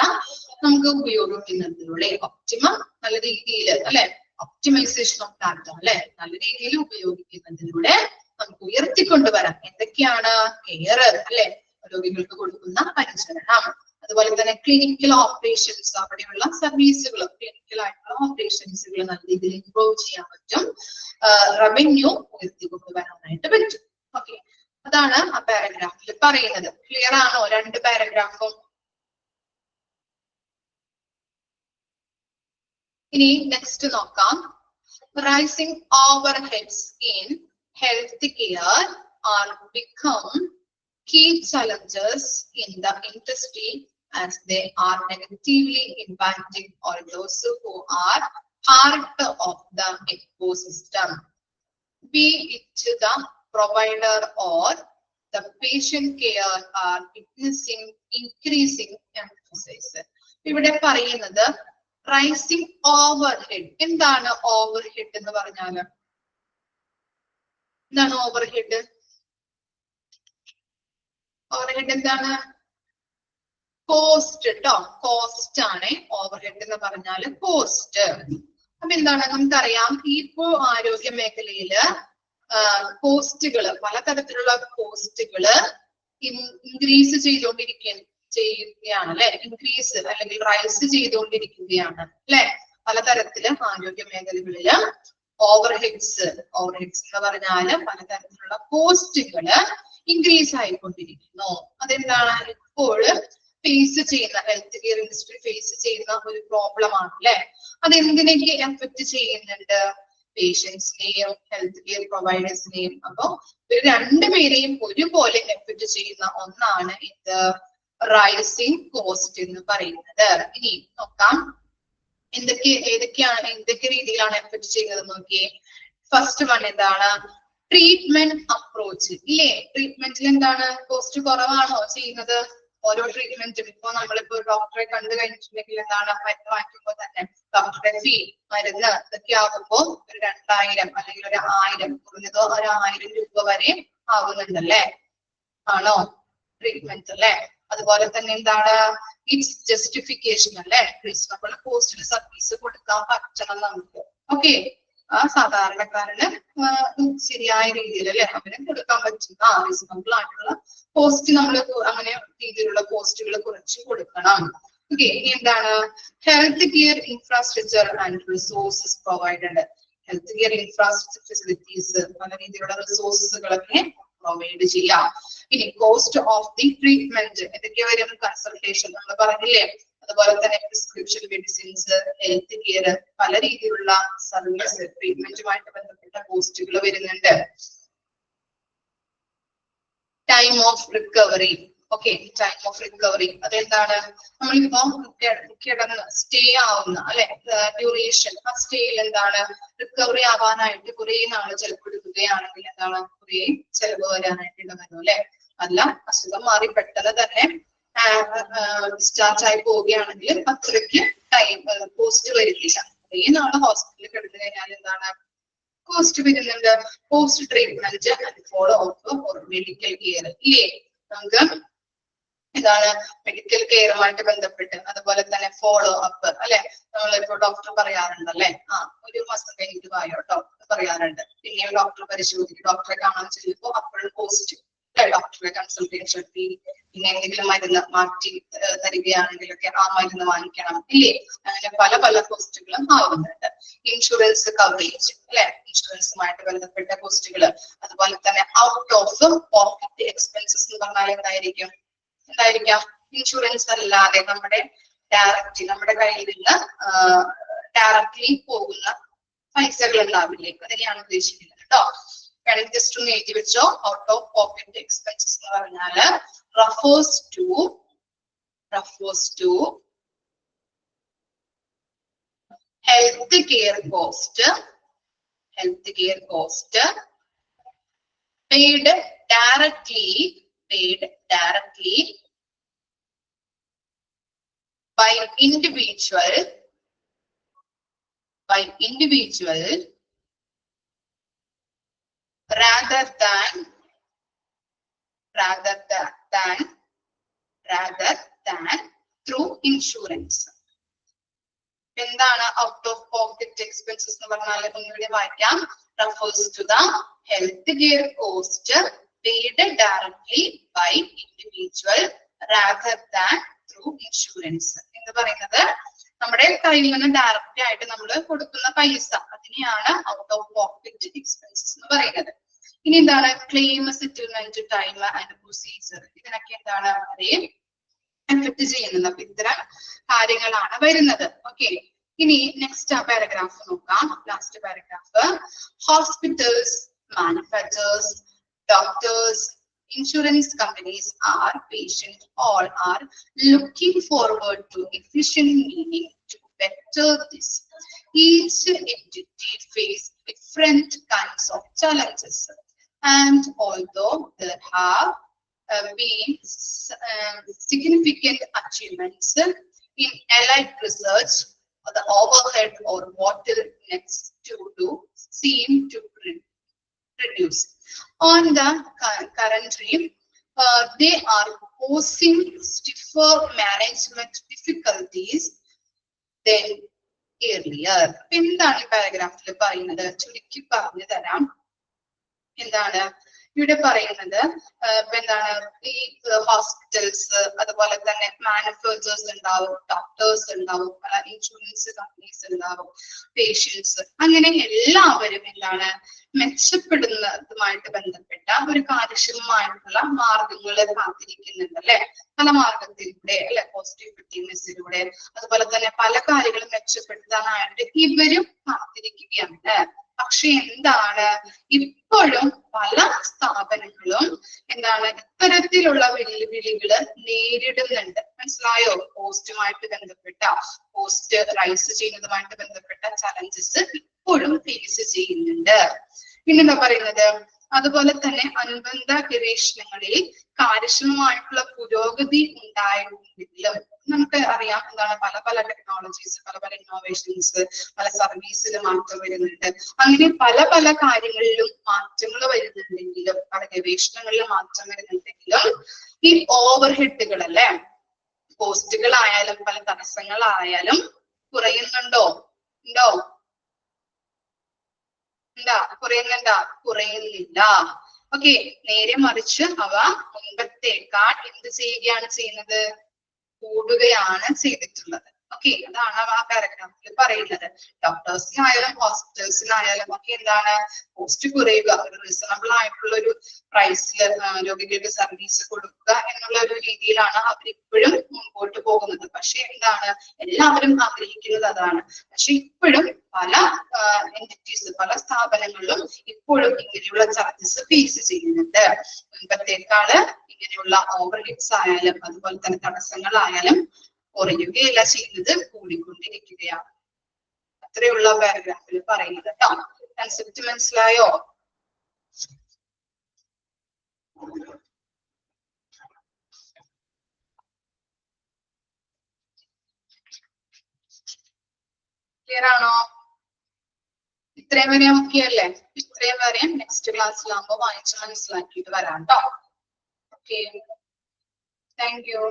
നമുക്ക് ഉപയോഗിക്കുന്നതിലൂടെ ഒപ്റ്റിമം നല്ല രീതിയിൽ അല്ലെ, ഒപ്റ്റിമൈസേഷൻ ഓഫ് ഡാറ്റ അല്ലെ, നല്ല രീതിയിൽ ഉപയോഗിക്കുന്നതിലൂടെ നമുക്ക് ഉയർത്തിക്കൊണ്ടുവരാം. എന്തൊക്കെയാണ്? കെയർ അല്ലെ, രോഗികൾക്ക് കൊടുക്കുന്ന പരിചരണം, അതുപോലെ തന്നെ ക്ലിനിക്കൽ ഓപ്പറേഷൻസ്, അവിടെയുള്ള സർവീസുകൾ, ക്ലിനിക്കൽ ആയിട്ടുള്ള ഓപ്പറേഷൻസുകൾ നല്ല രീതിയിൽ ഇംപ്രൂവ് ചെയ്യാൻ പറ്റും. റവന്യൂ ഉയർത്തിക്കൊണ്ടുവരാനായിട്ട് പറ്റും. ഓക്കെ, അതാണ് ആ പാരഗ്രാഫിൽ പറയുന്നത്. ക്ലിയർ ആണോ രണ്ട് പാരഗ്രാഫും? ഇനി നെക്സ്റ്റ് നോക്കാം. Rising overheads in health care R become key challenges in the industry as they are negatively impacting all those who are part of the ecosystem, be it the provider or the patient care are witnessing increasing emphasis. ഇവിടെ പറയുന്നത് rising overhead. എന്താണ് overhead എന്ന് പറഞ്ഞാല്? എന്താണ് overhead? Overhead എന്താണ്? Cost കേട്ടോ. Cost ആണ് overhead എന്ന് പറഞ്ഞാല്, കോസ്റ്റ്. അപ്പൊ എന്താണ് നമുക്കറിയാം, ഇപ്പോ ആരോഗ്യ മേഖലയില് കോസ്റ്റുകള്, പലതരത്തിലുള്ള കോസ്റ്റുകള് ഇൻക്രീസ് ചെയ്യുകയാണ് അല്ലെ, ഇൻക്രീസ് അല്ലെങ്കിൽ റൈസ് ചെയ്തുകൊണ്ടിരിക്കുകയാണ് അല്ലെ. പലതരത്തില് ആരോഗ്യ മേഖലകളില് ഓവർഹെഡ്സ് എന്ന് പറഞ്ഞാല് പലതരത്തിലുള്ള കോസ്റ്റുകള് ഇൻക്രീസ് ആയിക്കൊണ്ടിരിക്കുന്നു. അതെന്താണ് ഇപ്പോൾ ഫേസ് ചെയ്യുന്ന, ഹെൽത്ത് കെയർ ഇൻഡസ്ട്രി ഫേസ് ചെയ്യുന്ന ഒരു പ്രോബ്ലം ആണ് അല്ലെ. അതെന്തിനൊക്കെ എഫക്ട് ചെയ്യുന്നുണ്ട്? പേഷ്യൻസിനെയും ഹെൽത്ത് കെയർ പ്രൊവൈഡേഴ്സിനെയും. അപ്പൊ ഇവർ രണ്ടുപേരെയും ഒരുപോലെ എഫക്ട് ചെയ്യുന്ന ഒന്നാണ് ഇത് റൈസിംഗ് കോസ്റ്റ് എന്ന് പറയുന്നത്. ഇനി നോക്കാം ഏതൊക്കെ രീതിയിലാണ് എഫക്ട് ചെയ്യുന്നത് നോക്കിയേ. ഫസ്റ്റ് വൺ എന്താണ്? ട്രീറ്റ്മെന്റ് അപ്രോച്ച് ഇല്ലേ. ട്രീറ്റ്മെന്റിൽ എന്താണ്? കോസ്റ്റ് കുറവാണോ ചെയ്യുന്നത്? ഓരോ ട്രീറ്റ്മെന്റും ഇപ്പൊ നമ്മളിപ്പോ ഡോക്ടറെ കണ്ടു കഴിഞ്ഞിട്ടുണ്ടെങ്കിൽ എന്താണ്, മരുന്ന് വാങ്ങിക്കുമ്പോൾ തന്നെ ഡോക്ടറുടെ ഫീ, മരുന്ന് ഇതൊക്കെ ആകുമ്പോ ഒരു 2000 അല്ലെങ്കിൽ ഒരു 1000, കുറഞ്ഞതോ ഒരു 1000 രൂപ വരെ ആവുന്നുണ്ടല്ലേ. ആണോ? ട്രീറ്റ്മെന്റ് അല്ലെ. അതുപോലെ തന്നെ എന്താണ്? ഇറ്റ്സ് ജസ്റ്റിഫിക്കേഷൻ അല്ലെ. റീസണബിൾ കോസ്റ്റിൽ സർവീസ് കൊടുക്കാൻ പറ്റണം നമുക്ക്. ഓക്കെ, ആ സാധാരണക്കാരന് ശരിയായ രീതിയിൽ അല്ലെ അവന് കൊടുക്കാൻ പറ്റുന്ന റീസണബിൾ ആയിട്ടുള്ള കോസ്റ്റ് നമ്മൾ അങ്ങനെ രീതിയിലുള്ള കോസ്റ്റുകൾ കുറച്ച് കൊടുക്കണം. ഓക്കെ, ഇനി എന്താണ്? Health care infrastructure and resources provided. Health care infrastructure facilities, പല രീതിയിലുള്ള റിസോഴ്സുകളൊക്കെ പ്രൊവൈഡ് ചെയ്യാം. ഇനി കോസ്റ്റ് ഓഫ് ദി ട്രീറ്റ്മെന്റ് എന്തൊക്കെ വരും? കൺസൾട്ടേഷൻ നമ്മൾ പറഞ്ഞില്ലേ, അതുപോലെ തന്നെ പ്രിസ്ക്രിപ്ഷൻ മെഡിസിൻസ്, ഹെൽത്ത് കെയർ, പല രീതിയിലുള്ള സർവീസ് ട്രീറ്റ്മെന്റുമായിട്ട് ബന്ധപ്പെട്ട കോസ്റ്റുകൾ വരുന്നുണ്ട്. Time of recovery. Okay, time of recovery അതെന്താണ്? നമ്മളിപ്പോ കിടന്ന് സ്റ്റേ ആവുന്ന അല്ലെ ഡ്യൂറേഷൻ, ആ സ്റ്റേയിൽ എന്താണ് റിക്കവറി ആവാനായിട്ട് കുറെ നാള് ചിലപ്പോൾ എടുക്കുകയാണെങ്കിൽ എന്താണ് കുറെ ചെലവ് വരാനായിട്ട് ഇടവരും അല്ലെ. അല്ല, അസുഖം മാറി പെട്ടെന്ന് തന്നെ ഡിസ്ചാർജ് ആയി പോവുകയാണെങ്കിൽ അത്രയ്ക്ക് ടൈം കോസ്റ്റ് വരുന്നില്ല. കുറെ നാള് ഹോസ്പിറ്റലിൽ കിടന്നു കഴിഞ്ഞാൽ എന്താണ് കോസ്റ്റ് വരുന്നുണ്ട്? Post treatment and follow up medical care ഇല്ലേ. നമുക്ക് ഇതാണ് മെഡിക്കൽ കെയറുമായിട്ട് ബന്ധപ്പെട്ട്, അതുപോലെ തന്നെ ഫോളോ അപ്പ് അല്ലെ. നമ്മളിപ്പോ ഡോക്ടർ പറയാറുണ്ടല്ലേ, ഒരു മാസം കഴിഞ്ഞിട്ട് വായോട്ടോ പറയാറുണ്ട്. പിന്നെയും ഡോക്ടർ പരിശോധിക്കും, ഡോക്ടറെ കാണാൻ ചെല്ലുമ്പോ അപ്പോഴും പോസ്റ്റ് ഡോക്ടറെ കൺസൾട്ടേഷൻ ഫീ, പിന്നെ എന്തെങ്കിലും മരുന്ന് മാറ്റി തരികയാണെങ്കിലൊക്കെ ആ മരുന്ന് വാങ്ങിക്കണം ഇല്ലേ. അങ്ങനെ പല പല കോസ്റ്റുകളും ആവുന്നുണ്ട്. ഇൻഷുറൻസ് കവറേജ് അല്ലെ, ഇൻഷുറൻസുമായിട്ട് ബന്ധപ്പെട്ട കോസ്റ്റുകൾ. അതുപോലെ തന്നെ ഔട്ട് ഓഫ് പോക്കറ്റ് എക്സ്പെൻസസ് എന്ന് പറഞ്ഞാൽ എന്തായിരിക്കാം? ഇൻഷുറൻസ് അല്ലാതെ നമ്മുടെ കയ്യിൽ നിന്ന് ഡയറക്ട്ലി പോകുന്ന പൈസകൾ ഉണ്ടാവില്ലേ, അതിനെയാണ് ഉദ്ദേശിക്കുന്നത് കേട്ടോ. വേണമെങ്കിൽ ജസ്റ്റ് ഒന്ന് എഴുതി വെച്ചോ. ഔട്ട് ഓഫ് പോക്കറ്റ് എക്സ്പെൻസസ് എന്ന് പറഞ്ഞാല് refers to health care cost paid directly by individual rather than through insurance. എന്താണ് ഔട്ട് ഓഫ് പോക്കറ്റ് എക്സ്പെൻസസ് എന്ന് പറഞ്ഞാൽ? ഒന്നുകൂടി വായിക്കാം. refers to the health care cost paid directly by individual rather than through insurance. എന്ന് പറയുന്നത് നമ്മുടെ കയ്യിൽ നിന്ന് ഡയറക്റ്റ് ആയിട്ട് നമ്മൾ കൊടുക്കുന്ന പൈസ, അതിനെയാണ് ഔട്ട് ഓഫ് പോക്കറ്റ് എക്സ്പെൻസസ് എന്ന് പറയുന്നത്. ഇനി എന്താണ് claim settlement time and procedure, ഇതിനൊക്കെ എന്താണ് അവരെയും എഫക്ട് ചെയ്യുന്നത്. അപ്പൊ ഇത്തരം കാര്യങ്ങളാണ് വരുന്നത്. ഓക്കെ, ഇനി നെക്സ്റ്റ് പാരഗ്രാഫ് നോക്കാം. Last paragraph. Hospitals, manufacturers, doctors, insurance companies are patient, all are looking forward to efficient meaning to better this. Each entity face different kinds of challenges, and although there have been significant achievements in allied research, the overhead or bottlenecks to do seem to reduce. On the currently, they are posing stiffer management difficulties than earlier. എന്താണ് ഈ പാരഗ്രാഫിൽ പറയുന്നത്? ചുരുക്കി പറഞ്ഞു തരാം. എന്താണ് ഇവിടെ പറയുന്നത്? എന്താണ് ഈ ഹോസ്പിറ്റൽസ്, അതുപോലെ തന്നെ മാനുഫാക്ചറേഴ്സ് ഉണ്ടാവും, ഡോക്ടേഴ്സ് ഉണ്ടാവും, ഇൻഷുറൻസ് കമ്പനീസ് ഉണ്ടാവും, പേഷ്യൻസ്, അങ്ങനെ എല്ലാവരും എന്താണ് മെച്ചപ്പെടുന്നതുമായിട്ട് ബന്ധപ്പെട്ട ഒരു കാര്യക്ഷമമായിട്ടുള്ള മാർഗങ്ങൾ കാത്തിരിക്കുന്നുണ്ട് അല്ലെ. പല മാർഗത്തിലൂടെ അല്ലെ, പോസിറ്റീവ് എഫക്റ്റീവ്നെസ്സിലൂടെ, അതുപോലെ തന്നെ പല കാര്യങ്ങളും മെച്ചപ്പെടുത്താനായിട്ട് ഇവരും കാത്തിരിക്കുകയാണ്. പക്ഷെ എന്താണ് ഇപ്പോഴും പല സ്ഥാപനങ്ങളും എന്താണ് ഇത്തരത്തിലുള്ള വെല്ലുവിളികള് നേരിടുന്നുണ്ട്. മനസ്സിലായോ? പോസ്റ്റുമായിട്ട് ബന്ധപ്പെട്ട, പോസ്റ്റ് റൈസ് ചെയ്യുന്നതുമായിട്ട് ബന്ധപ്പെട്ട ചലഞ്ചസ് ഇപ്പോഴും ഫേസ് ചെയ്യുന്നുണ്ട്. പിന്നെന്താ പറയുന്നത്? അതുപോലെ തന്നെ അനുബന്ധ ഗവേഷണങ്ങളിൽ കാര്യക്ഷമമായിട്ടുള്ള പുരോഗതി ഉണ്ടായിട്ടുണ്ടെങ്കിലും നമുക്ക് അറിയാം എന്താണ് പല പല ടെക്നോളജീസ്, പല പല ഇന്നോവേഷൻസ്, പല സർവീസിൽ മാറ്റം വരുന്നുണ്ട്. അങ്ങനെ പല പല കാര്യങ്ങളിലും മാറ്റങ്ങൾ വരുന്നുണ്ടെങ്കിലും, പല ഗവേഷണങ്ങളിൽ മാറ്റം വരുന്നുണ്ടെങ്കിലും ഈ ഓവർ ഹെഡുകൾ അല്ലെ, പോസ്റ്റുകളായാലും പല തടസ്സങ്ങളായാലും കുറയുന്നുണ്ടോ? ഉണ്ടോ? എന്താ കുറയുന്നുണ്ടാ? കുറയുന്നില്ല. ഓക്കെ, നേരെ മറിച്ച് അവ മുൻപത്തേക്കാൾ എന്ത് ചെയ്യുന്നത്? കൂടുകയാണ് ചെയ്തിട്ടുള്ളത്. ഓക്കെ, അതാണ് ആ പാരഗ്രാഫിൽ പറയുന്നത്. ഡോക്ടേഴ്സിനായാലും ഹോസ്പിറ്റൽസിനായാലും ഒക്കെ എന്താണ് പോസ്റ്റ് കുറയുക, ഒരു റീസണബിൾ ആയിട്ടുള്ള ഒരു പ്രൈസിൽ രോഗികൾക്ക് സർവീസ് കൊടുക്കുക എന്നുള്ള ഒരു രീതിയിലാണ് അവരിപ്പോഴും മുമ്പോട്ട് പോകുന്നത്. പക്ഷെ എന്താണ് എല്ലാവരും ആഗ്രഹിക്കുന്നത് അതാണ്. പക്ഷെ ഇപ്പോഴും പല എൻറ്റിറ്റീസ്, പല സ്ഥാപനങ്ങളിലും ഇപ്പോഴും ഇങ്ങനെയുള്ള ചാർജസ് ഫേസ് ചെയ്യുന്നുണ്ട്. മുൻപത്തേക്കാള് ഇങ്ങനെയുള്ള ഓവർഹിറ്റ്സ് ആയാലും അതുപോലെ തന്നെ തടസ്സങ്ങളായാലും കുറയുകയല്ല ചെയ്യുന്നത്, കൂടിക്കൊണ്ടിരിക്കുകയാണ്. അത്രയുള്ള പാരഗ്രാഫിൽ പറയുന്നത് കേട്ടോ. കൺസെപ്റ്റ് മനസ്സിലായോ? ക്ലിയർ ആണോ? ഇത്രയും വരെ ഓക്കെ അല്ലേ? ഇത്രയും വരെ നെക്സ്റ്റ് ക്ലാസ്സിലാകുമ്പോൾ വായിച്ച് മനസ്സിലാക്കിയിട്ട് വരാം കേട്ടോ. Okay, thank you.